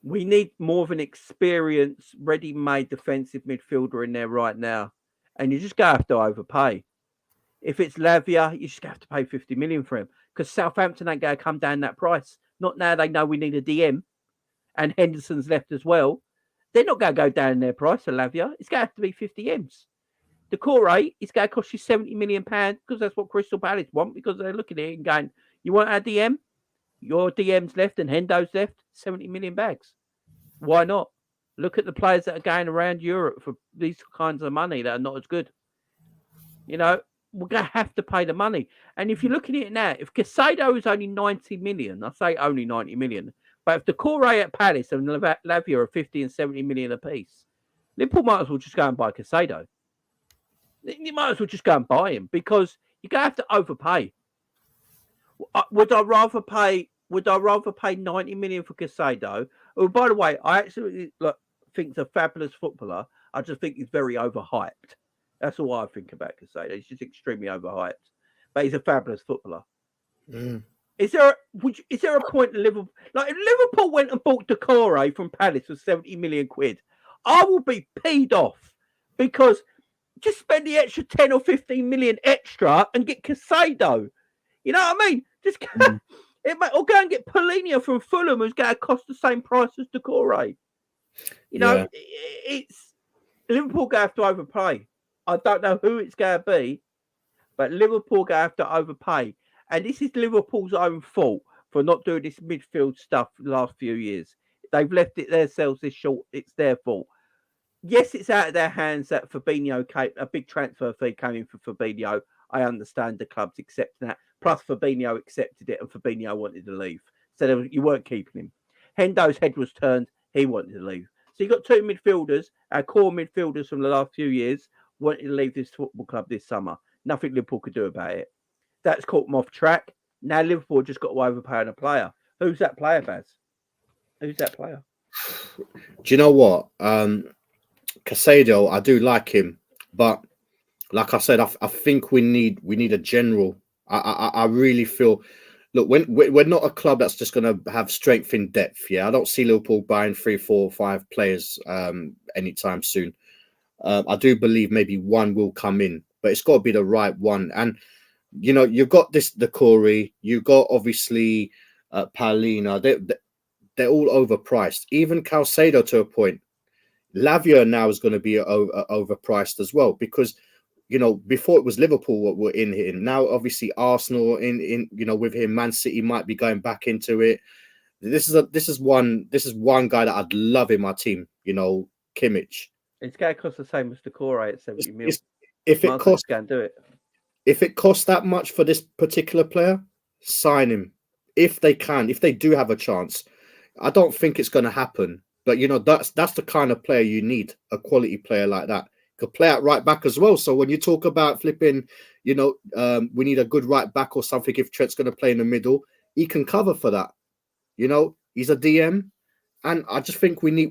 we need more of an experienced, ready-made defensive midfielder in there right now. And you just gonna have to overpay. If it's Lavia, you just gonna have to pay 50 million for him because Southampton ain't gonna come down that price. Not now they know we need a DM, and Henderson's left as well. They're not going to go down their price for Lavia. It's going to have to be 50 M's. The core rate is going to cost you £70 million because that's what Crystal Palace want, because they're looking at it and going, you want our DM? Your DM's left and Hendo's left, 70 million bags. Why not? Look at the players that are going around Europe for these kinds of money that are not as good. You know, we're going to have to pay the money. And if you're looking at it now, if Casado is only 90 million, I say only 90 million, but if the core at Palace and Lavia are 50 and 70 million apiece, Liverpool might as well just go and buy Casado. You might as well just go and buy him because you're going to have to overpay. Would I rather pay 90 million for Casado? Oh, by the way, I actually think he's a fabulous footballer. I just think he's very overhyped. That's all I think about Casado. He's just extremely overhyped, but he's a fabulous footballer. Mm. Is there a point in Liverpool? Like if Liverpool went and bought Decore from Palace for 70 million quid, I will be peed off because just spend the extra 10 or 15 million extra and get Casado. You know what I mean? Just or go and get Polina from Fulham, who's going to cost the same price as Decore. You know, it's Liverpool going to have to overpay. I don't know who it's going to be, but Liverpool going to have to overpay. And this is Liverpool's own fault for not doing this midfield stuff the last few years. They've left it themselves this short. It's their fault. Yes, it's out of their hands that Fabinho a big transfer fee came in for Fabinho. I understand the club's accepting that. Plus, Fabinho accepted it and Fabinho wanted to leave. So you weren't keeping him. Hendo's head was turned. He wanted to leave. So you've got two midfielders, our core midfielders from the last few years, wanting to leave this football club this summer. Nothing Liverpool could do about it. That's caught them off track. Now Liverpool just got to overpay on a player. Who's that player, Baz? Who's that player? Do you know what? Casado, I do like him, but like I said, I think we need a general. I really feel. Look, we're not a club that's just going to have strength in depth. Yeah, I don't see Liverpool buying 3, 4, 5 players anytime soon. I do believe maybe one will come in, but it's got to be the right one. And you know, you've got the Corey, you've got obviously Paulina. They're all overpriced. Even Calcedo to a point. Lavia now is going to be overpriced as well because, you know, before it was Liverpool were in here. Now, obviously, Arsenal in you know, with him, Man City might be going back into it. This is one guy that I'd love in my team. You know, Kimmich. It's going to cost the same as Decore at 70 million. If it costs, can do it. If it costs that much for this particular player, sign him. If they can, if they do have a chance. I don't think it's going to happen. But, you know, that's the kind of player you need, a quality player like that. Could play at right back as well. So when you talk about flipping, you know, we need a good right back or something, if Trent's going to play in the middle, he can cover for that. You know, he's a DM. And I just think we do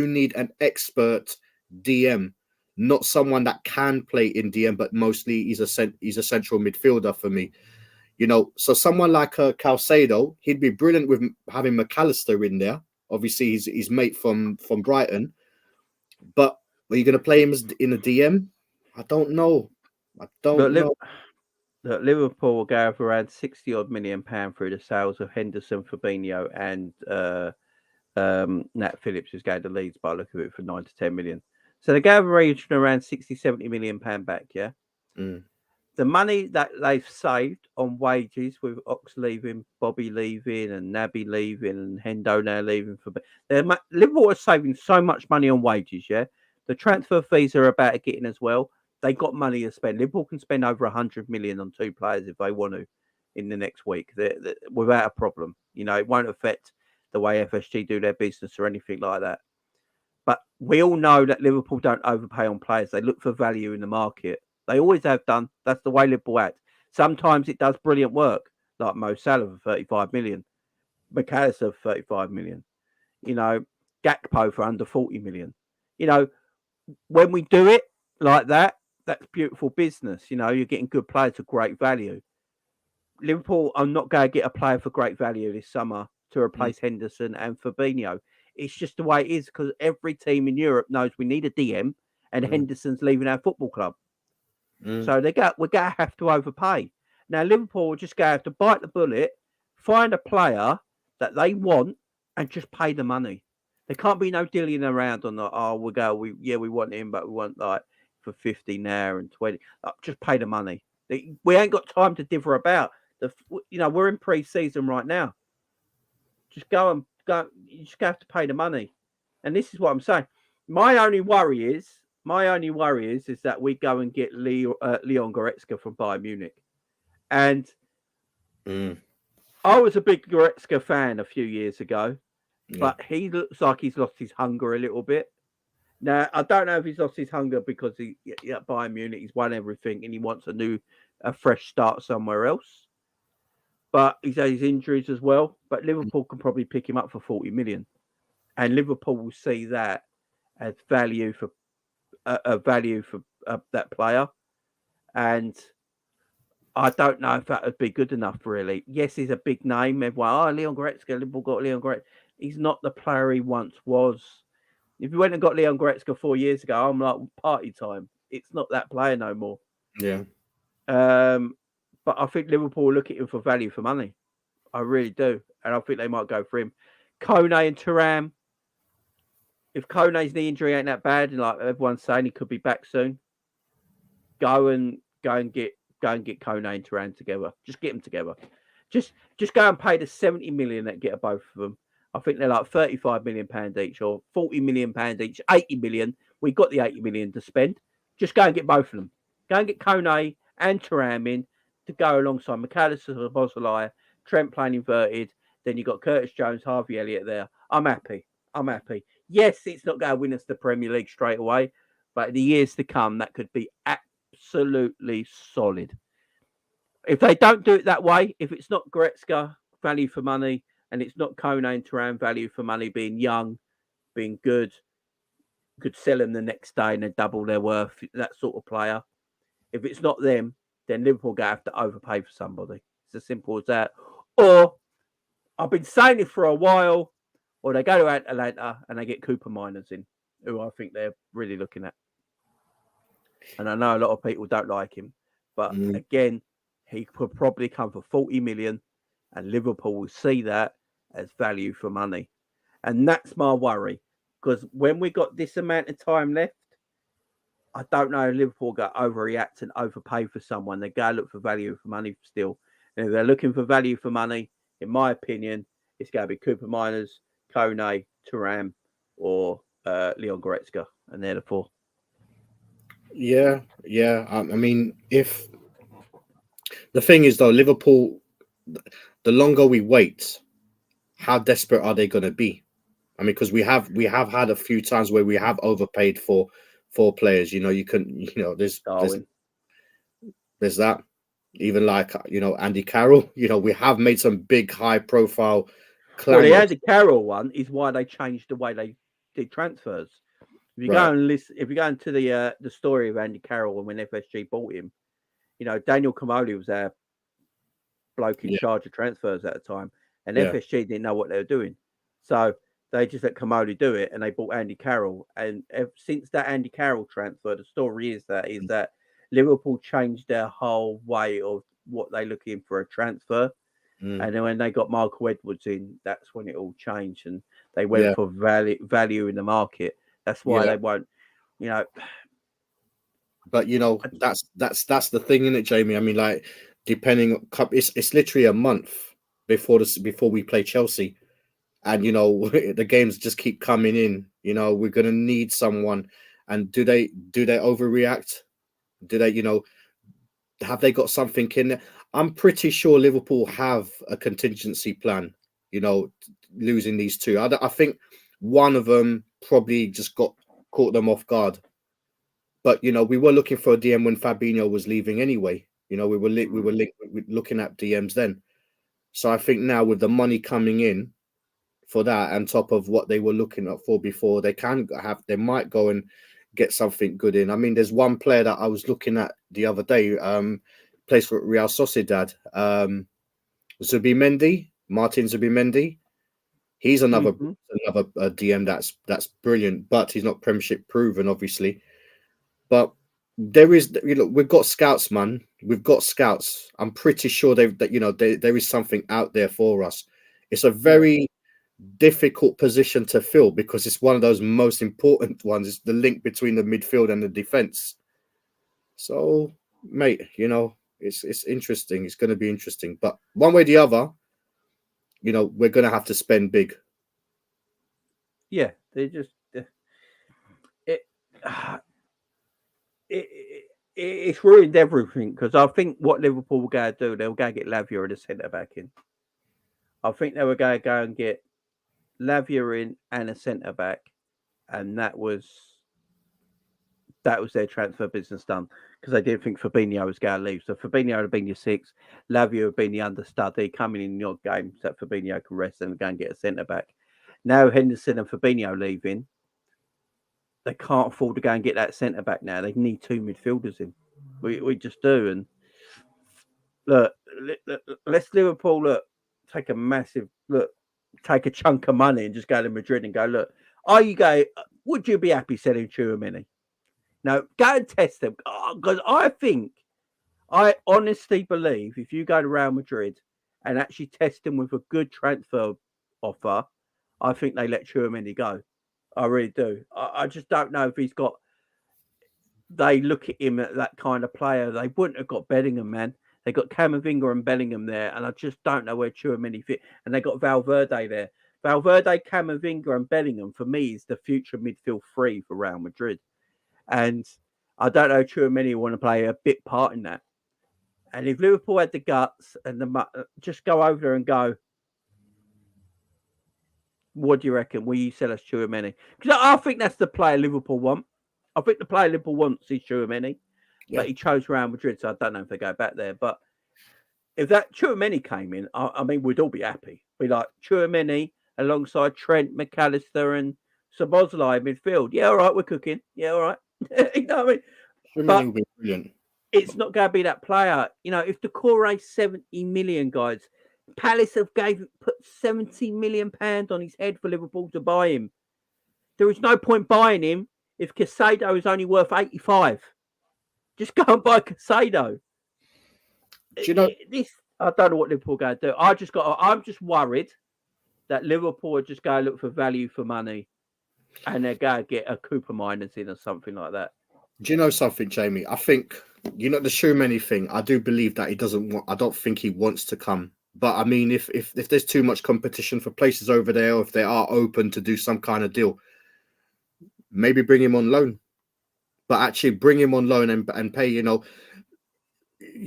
need an expert DM. Not someone that can play in DM, but mostly he's a central midfielder for me. You know, so someone like Calcedo, he'd be brilliant with having McAllister in there. Obviously, he's mate from Brighton. But are you going to play him in a DM? I don't know. Look, Liverpool will go for around 60 odd million pound through the sales of Henderson, Fabinho, and Nat Phillips, who's going to Leeds by the look of it for 9 to 10 million. So they go around 60, 70 million pound back, yeah? Mm. The money that they've saved on wages with Ox leaving, Bobby leaving, and Naby leaving, and Hendo now leaving Liverpool are saving so much money on wages, yeah? The transfer fees are about to get in as well. They got money to spend. Liverpool can spend over 100 million on 2 players if they want to in the next week they're without a problem. You know, it won't affect the way FSG do their business or anything like that. But we all know that Liverpool don't overpay on players. They look for value in the market. They always have done. That's the way Liverpool act. Sometimes it does brilliant work, like Mo Salah for 35 million, McAllister for 35 million, you know, Gakpo for under 40 million. You know, when we do it like that, that's beautiful business. You know, you're getting good players for great value. Liverpool are not going to get a player for great value this summer to replace Henderson and Fabinho. It's just the way it is because every team in Europe knows we need a DM and Henderson's leaving our football club. So we're going to have to overpay. Now, Liverpool are just going to have to bite the bullet, find a player that they want and just pay the money. There can't be no dillying around on the, we want him, but we want like for 50 now and 20. Just pay the money. We ain't got time to differ about. We're in pre-season right now. Just go. You just have to pay the money. And this is what I'm saying. My only worry is that we go and get Leon Goretzka from Bayern Munich. And I was a big Goretzka fan a few years ago, but he looks like he's lost his hunger a little bit. Now, I don't know if he's lost his hunger because at Bayern Munich, he's won everything and he wants a fresh start somewhere else. But he's had his injuries as well. But Liverpool can probably pick him up for 40 million. And Liverpool will see that as value for that player. And I don't know if that would be good enough, really. Yes, he's a big name. Everyone, Leon Goretzka, Liverpool got Leon Goretzka. He's not the player he once was. If you went and got Leon Goretzka 4 years ago, I'm like, party time. It's not that player no more. Yeah. But I think Liverpool will look at him for value for money. I really do. And I think they might go for him. Kone and Thuram. If Kone's knee injury ain't that bad, and like everyone's saying he could be back soon, go and get Kone and Thuram together. Just get them together. Just go and pay the 70 million that get both of them. I think they're like 35 million pounds each or 40 million pounds each, 80 million. We got the 80 million to spend. Just go and get both of them. Go and get Kone and Thuram in to go alongside McAllister, Bosley, Trent playing inverted. Then you got Curtis Jones, Harvey Elliott there. I'm happy. Yes, it's not going to win us the Premier League straight away, but in the years to come, that could be absolutely solid. If they don't do it that way, if it's not Goretzka value for money, and it's not Kone and Thuram value for money, being young, being good, could sell them the next day and then double their worth, that sort of player. If it's not them, then Liverpool going to have to overpay for somebody. It's as simple as that. Or, I've been saying it for a while, or they go to Atlanta and they get Cooper Miners in, who I think they're really looking at. And I know a lot of people don't like him. But again, he could probably come for 40 million and Liverpool will see that as value for money. And that's my worry. Because when we got this amount of time left, I don't know if Liverpool got overreact and overpay for someone. They go look for value for money still. And if they're looking for value for money, in my opinion, it's going to be Cooper Miners, Kone, Thuram, or Leon Goretzka. And they're the four. Yeah. I mean, if the thing is, though, Liverpool, the longer we wait, how desperate are they going to be? I mean, because we have had a few times where we have overpaid for players. There's that. Even like, Andy Carroll, we have made some big high profile claims. Well, the Andy Carroll one is why they changed the way they did transfers. If you go and listen, if you go into the story of Andy Carroll when FSG bought him, Daniel Comoli was our bloke in charge of transfers at the time, and FSG didn't know what they were doing, so they just let Comoli do it, and they bought Andy Carroll. And since that Andy Carroll transfer, the story is that Liverpool changed their whole way of what they're looking for a transfer. And then when they got Michael Edwards in, that's when it all changed, and they went for value in the market. That's why they won't, But that's the thing, isn't it, Jamie? I mean, like, depending, it's literally a month before we play Chelsea, and the games just keep coming in. We're gonna need someone, and do they overreact? Do they, have they got something in there? I'm pretty sure Liverpool have a contingency plan. Losing these two, I think one of them probably just caught them off guard. But we were looking for a DM when Fabinho was leaving anyway. We were looking at DMs then. So I think now with the money coming in for that, on top of what they were looking at for before, they might go and get something good in. I mean, there's one player that I was looking at the other day, plays for Real Sociedad, Zubimendi, Martin Zubimendi. He's another DM that's brilliant, but he's not Premiership proven, obviously. But there is, we've got scouts, man. We've got scouts. I'm pretty sure there is something out there for us. It's a very difficult position to fill because it's one of those most important ones. It's the link between the midfield and the defense. So, mate, it's interesting. It's going to be interesting. But one way or the other, we're going to have to spend big. Yeah, they just it's ruined everything because I think what Liverpool were going to do, they were going to get Lavia and a centre back in. I think they were going to go and get Lavia in and a centre back, and that was their transfer business done because they didn't think Fabinho was going to leave. So Fabinho would have been your 6, Lavia would have been the understudy coming in the odd game so that Fabinho can rest and go and get a centre back. Now Henderson and Fabinho leaving, they can't afford to go and get that centre back now. They need 2 midfielders in. We just do. And look, let's Liverpool take a chunk of money and just go to Madrid and go, look, would you be happy selling Tchouaméni? No, go and test them. Because I honestly believe if you go to Real Madrid and actually test them with a good transfer offer, I think they let Tchouaméni go. I really do. I just don't know if he's got. They look at him at that kind of player. They wouldn't have got Bellingham, man. They got Camavinga and Bellingham there, and I just don't know where Tchouaméni fit. And they got Valverde there. Valverde, Camavinga, and Bellingham for me is the future midfield 3 for Real Madrid. And I don't know Tchouaméni want to play a bit part in that. And if Liverpool had the guts and just go over there and go, what do you reckon? Will you sell us Tchouaméni? Because I think that's the player Liverpool want. I think the player Liverpool wants is Tchouaméni. Yeah. But he chose Real Madrid, so I don't know if they go back there. But if that Tchouaméni came in, I mean, we'd all be happy. We'd like Tchouaméni alongside Trent, McAllister, and Szoboszlai midfield. Yeah, all right, we're cooking. Yeah, all right. You know what I mean? Tchouaméni will be brilliant. It's not going to be that player. If the core 70 million, guys, Palace have put £70 million on his head for Liverpool to buy him. There is no point buying him if Caicedo is only worth 85. Just go and buy Caicedo. Do you know this? I don't know what Liverpool are going to do. I'm just worried that Liverpool are just going to look for value for money, and they're going to get a Cooper Miners in or something like that. Do you know something, Jamie? I think the Tchouaméni thing. I do believe that he doesn't want. I don't think he wants to come. But I mean, if there's too much competition for places over there, or if they are open to do some kind of deal, maybe bring him on loan. But actually bring him on loan and pay,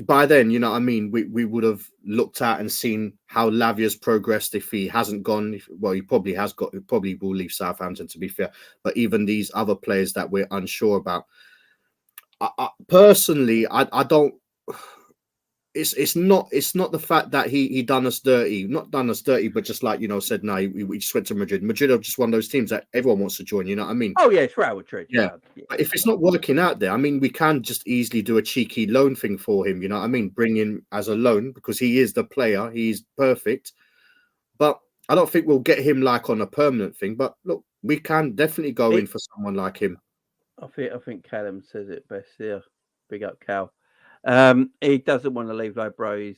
by then, I mean, we would have looked at and seen how Lavia's progressed if he hasn't gone. He probably has got, he probably will leave Southampton, to be fair. But even these other players that we're unsure about, personally, I don't. It's not the fact that he done us dirty, not done us dirty, but just like said no, we just went to Madrid. Madrid are just one of those teams that everyone wants to join. You know what I mean? Oh yeah, it's Real Madrid. Yeah. But if it's not working out there, I mean, we can just easily do a cheeky loan thing for him. You know what I mean? Bring him as a loan because he is the player. He's perfect. But I don't think we'll get him like on a permanent thing. But look, we can definitely go in for someone like him. I think Callum says it best here. Big up, Cal. He doesn't want to leave though, bro.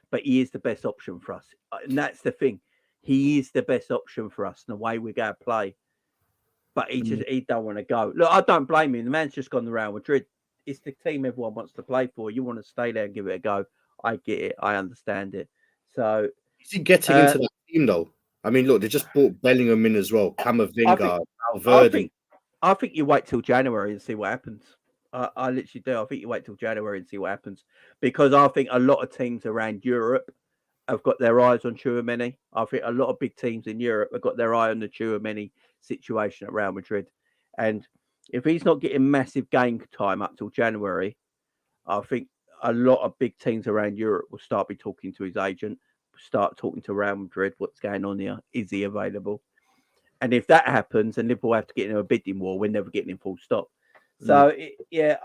But he is the best option for us, and that's the thing. He is the best option for us in the way we're going to play. But he don't want to go. Look, I don't blame him. The man's just gone to Real Madrid. It's the team everyone wants to play for. You want to stay there and give it a go. I get it. I understand it. So is he getting into that team though? I mean, look, they just brought Bellingham in as well. Camavinga, Valverde. I think you wait till January and see what happens. I literally do. I think you wait till January and see what happens because I think a lot of teams around Europe have got their eyes on Tchouaméni. I think a lot of big teams in Europe have got their eye on the Tchouaméni situation at Real Madrid. And if he's not getting massive game time up till January, I think a lot of big teams around Europe will start be talking to his agent, start talking to Real Madrid. What's going on here? Is he available? And if that happens and Liverpool have to get into a bidding war, we're never getting in full stop. So yeah,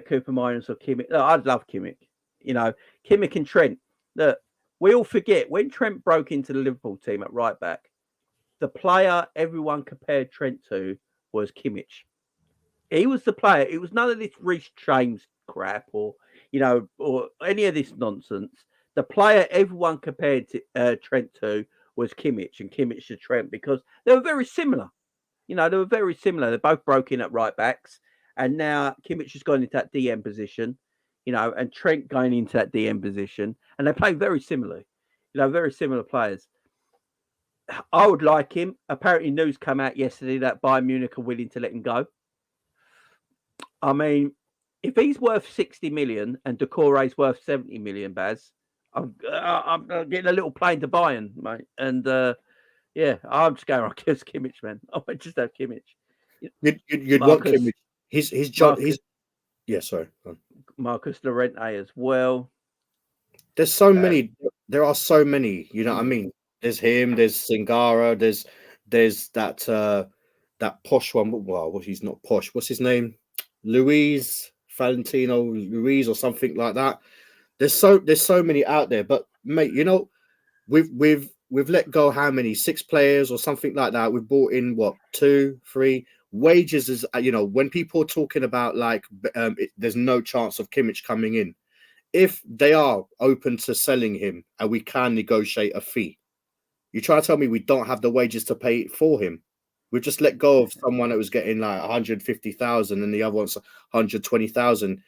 Cooper Miners or Kimmich. No, I'd love Kimmich. You know, Kimmich and Trent. Look, we all forget when Trent broke into the Liverpool team at right back, the player everyone compared Trent to was Kimmich. He was the player. It was none of this Reece James crap or or any of this nonsense. The player everyone compared to, Trent to was Kimmich and Kimmich to Trent because they were very similar. They were very similar. They both broke in at right backs, and now Kimmich has gone into that DM position, and Trent going into that DM position, and they play very similarly. Very similar players. I would like him. Apparently, news came out yesterday that Bayern Munich are willing to let him go. I mean, if he's worth 60 million and Decore's worth 70 million, Baz, I'm getting a little plane to Bayern, mate. And yeah, I'm just going. I guess Kimmich, man. I might just have Kimmich. You'd want Kimmich. His job. Sorry. Marcus Llorente as well. There's so many. There are so many. You know what I mean? There's him. There's Singara. There's that posh one. Well, he's not posh. What's his name? Valentino Luis or something like that. There's so many out there. But mate, we've let go how many 6 players or something like that. We've brought in 2, 3 wages. Is when people are talking about there's no chance of Kimmich coming in. If they are open to selling him and we can negotiate a fee, you try to tell me we don't have the wages to pay for him. We've just let go of someone that was getting 150,000 and the other one's 120,000.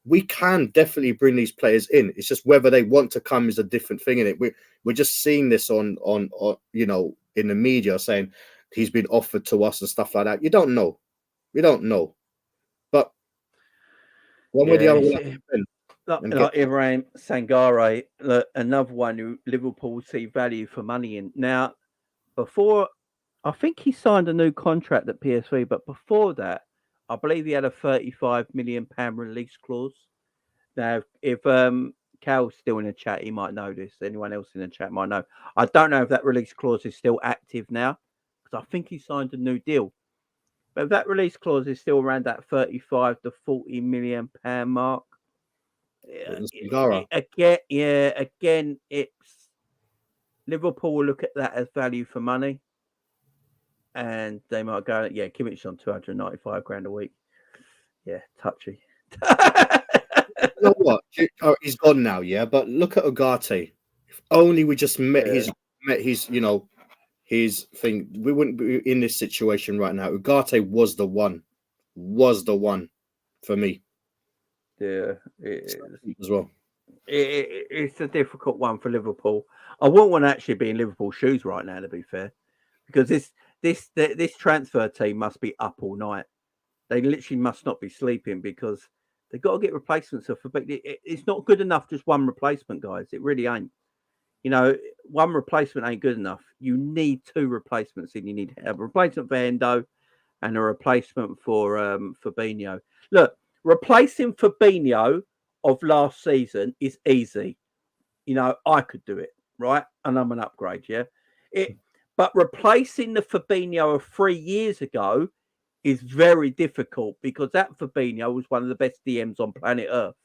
We can definitely bring these players in. It's just whether they want to come is a different thing in it. We're just seeing this on in the media saying he's been offered to us and stuff like that. You don't know. We don't know. But one way or the other, like Ibrahim Sangare, another one who Liverpool see value for money in. Now, before, I think he signed a new contract at PSV, but before that, I believe he had a £35 million release clause. Now, if Cal's still in the chat, he might know this. Anyone else in the chat might know. I don't know if that release clause is still active now, because I think he signed a new deal. But if that release clause is still around that 35 to 40 million pound mark, again, it's Liverpool will look at that as value for money, and they might go, Kimmich on 295 grand a week. Yeah, touchy. You know what? He's gone now, but look at Ugarte. If only we just met his his thing, we wouldn't be in this situation right now. Ugarte was the one for me. Yeah, as well. It's a difficult one for Liverpool. I wouldn't want to actually be in Liverpool shoes right now, to be fair, because this transfer team must be up all night. They literally must not be sleeping because they've got to get replacements. It's not good enough just one replacement, guys. It really ain't. One replacement ain't good enough. You need 2 replacements, and you need a replacement for Hendo and a replacement for Fabinho. Look, replacing Fabinho of last season is easy. I could do it, right? And I'm an upgrade, yeah. But replacing the Fabinho of 3 years ago is very difficult because that Fabinho was one of the best DMs on planet Earth.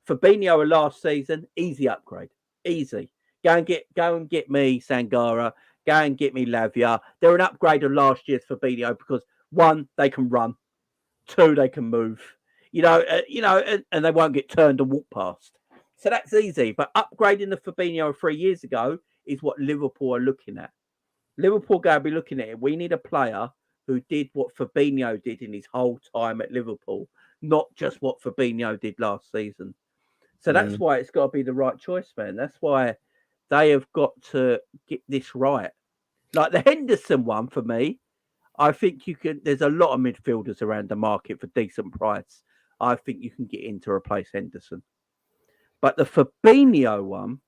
Fabinho of last season, easy upgrade, easy. Go and get me Sangara. Go and get me Lavia. They're an upgrade of last year's Fabinho because 1, they can run. 2, they can move. And they won't get turned and walk past. So that's easy. But upgrading the Fabinho of 3 years ago is what Liverpool are looking at. Liverpool going to be looking at it. We need a player who did what Fabinho did in his whole time at Liverpool, not just what Fabinho did last season. So that's why it's got to be the right choice, man. That's why they have got to get this right. Like the Henderson one for me, I think there's a lot of midfielders around the market for decent price. I think you can get in to replace Henderson. But the Fabinho one,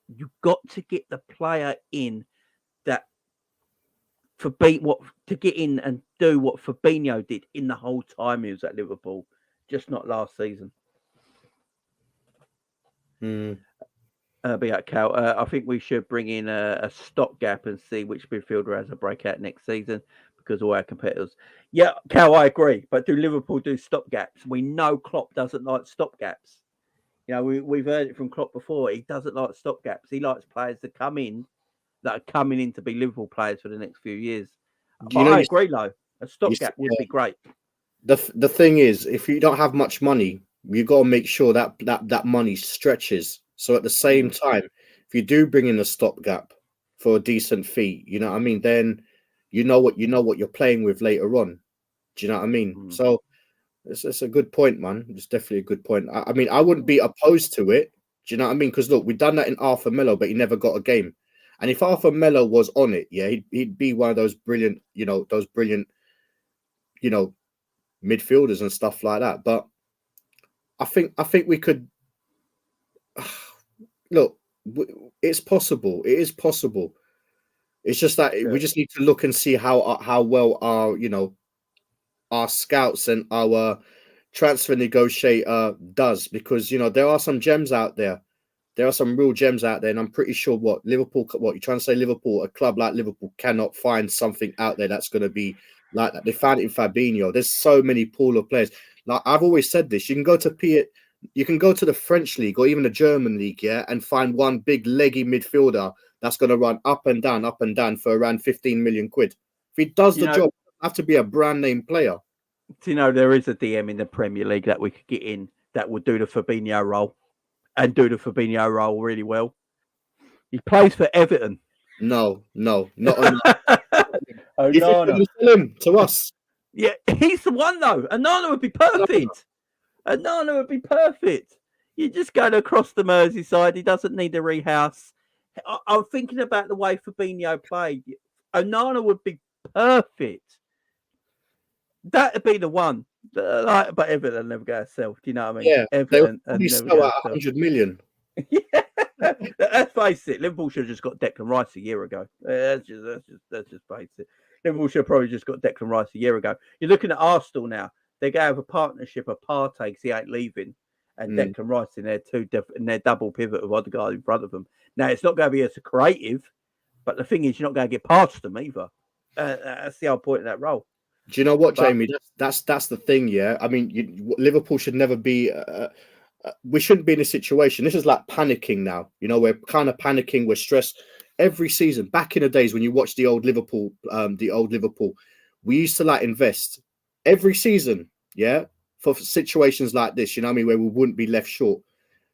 you've got to get the player in that to get in and do what Fabinho did in the whole time he was at Liverpool, just not last season. But yeah, Cal, I think we should bring in a stopgap and see which midfielder has a breakout next season because all our competitors. Yeah, Cal, I agree. But do Liverpool do stopgaps? We know Klopp doesn't like stopgaps. You know, we've heard it from Klopp before. He doesn't like stopgaps. He likes players to come in that are coming in to be Liverpool players for the next few years. But I agree, though. A stopgap would be great. The thing is, if you don't have much money, you got to make sure that money stretches. So at the same time, if you do bring in a stopgap for a decent fee, you know what I mean, then you know what you're playing with later on. Do you know what I mean? So it's a good point, man. It's definitely a good point. I mean, I wouldn't be opposed to it. Do you know what I mean? Because look, we've done that in Arthur Melo, but he never got a game. And if Arthur Melo was on it, yeah, he'd be one of those brilliant, midfielders and stuff like that. But I think we could look. It's possible. It is possible. It's just that we just need to look and see how well our scouts and our transfer negotiator does, because there are some gems out there. There are some real gems out there, and I'm pretty sure Liverpool. What you're trying to say? Liverpool, a club like Liverpool, cannot find something out there that's going to be like that. They found it in Fabinho. There's so many pool of players. Like I've always said this, you can go to the French league or even the German league, yeah, and find one big leggy midfielder that's going to run up and down for around 15 million quid. If he does the job, have to be a brand name player. Do you know there is a DM in the Premier League that we could get in that would do the Fabinho role and do the Fabinho role really well? He plays for Everton. No, not enough. Oh, you think no. Sell him to us? Yeah, he's the one though. Anana would be perfect. Anana would be perfect. You're just going across the Merseyside. He doesn't need a rehouse. I'm thinking about the way Fabinho played. Onana would be perfect. That'd be the one. But Everton never go sell. Do you know what I mean? Yeah, Everton they sell at 100 million. Yeah, let's face it. Liverpool should have just got Declan Rice a year ago. That's just face it. Liverpool should have probably just got Declan Rice a year ago. You're looking at Arsenal now. They're going to have a partnership of Partey because he ain't leaving, and Declan Rice in their double pivot of Odegaard in front of them. Now it's not going to be as creative, but the thing is, you're not going to get past them either. That's the whole point of that role. Do you know what, Jamie? That's the thing, yeah. I mean, Liverpool should never be. We shouldn't be in a situation. This is like panicking now. We're kind of panicking. We're stressed every season. Back in the days when you watch the old Liverpool, we used to invest every season, yeah, for situations like this. You know what I mean? Where we wouldn't be left short.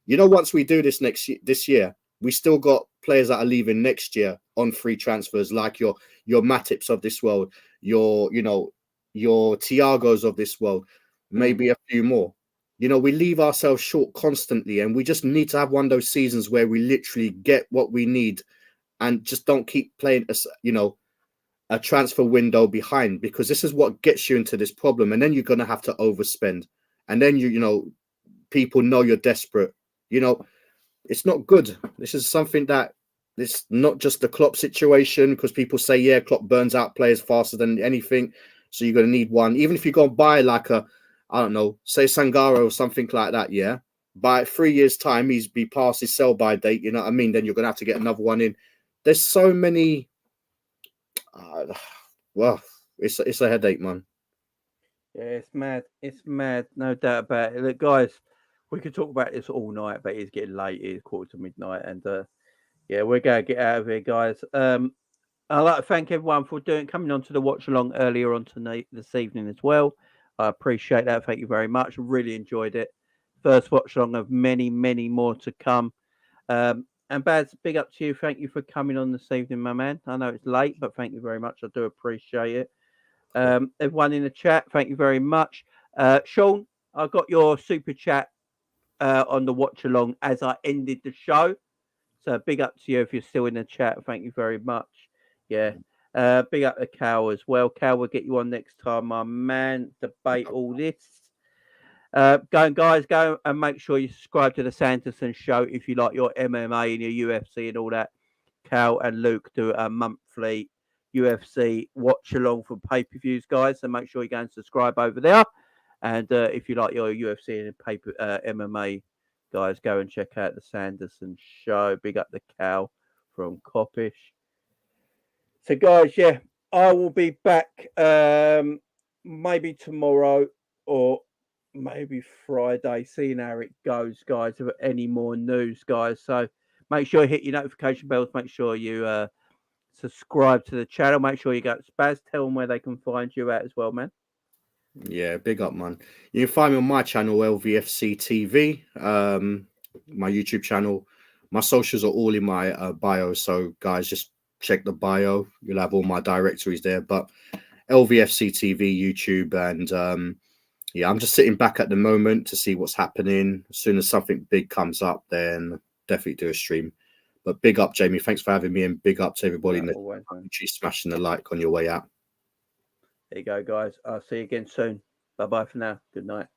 Once we do this this year, we still got players that are leaving next year on free transfers, like your Matips of this world, your Thiagos of this world, maybe a few more. We leave ourselves short constantly, and we just need to have one of those seasons where we literally get what we need and just don't keep playing a transfer window behind, because this is what gets you into this problem. And then you're going to have to overspend. And then, people know you're desperate. It's not good. This is something that it's not just the Klopp situation, because people say, yeah, Klopp burns out players faster than anything. So you're going to need one. Even if you go and buy say Sangaro or something like that, yeah. By 3 years' time, he's be past his sell-by date, you know what I mean? Then you're going to have to get another one in. There's so many... it's a headache, man. Yeah, it's mad. It's mad. No doubt about it. Look, guys, we could talk about this all night, but it's getting late. It's midnight. And, we're going to get out of here, guys. I'd like to thank everyone for coming on to the watch along earlier on tonight, this evening as well. I appreciate that. Thank you very much. Really enjoyed it. First watch along of many, many more to come. And Baz, big up to you. Thank you for coming on this evening, my man. I know it's late, but thank you very much. I do appreciate it. Everyone in the chat, thank you very much. Sean, I got your super chat on the watch along as I ended the show. So big up to you if you're still in the chat. Thank you very much. Yeah. Big up to Cal as well. Cal, we'll get you on next time, my man. Debate all this. Go and make sure you subscribe to the Sanderson Show if you like your MMA and your UFC and all that. Cal and Luke do a monthly UFC watch along for pay-per-views, guys. So make sure you go and subscribe over there. And if you like your UFC and MMA, guys, go and check out the Sanderson Show. Big up the Cal from Coppish. So, guys, I will be back maybe tomorrow or maybe Friday, seeing how it goes, guys. If any more news, guys. So make sure you hit your notification bells. Make sure you subscribe to the channel. Make sure you go to Spaz. Tell them where they can find you at as well, man. Yeah, big up, man. You can find me on my channel, LVFC TV, my YouTube channel. My socials are all in my bio, so guys, just check the bio. You'll have all my directories there. But LVFC TV, YouTube, and yeah, I'm just sitting back at the moment to see what's happening. As soon as something big comes up, then definitely do a stream. But big up, Jamie. Thanks for having me, and big up to everybody in the country smashing the like on your way out. There you go, guys. I'll see you again soon. Bye bye for now. Good night.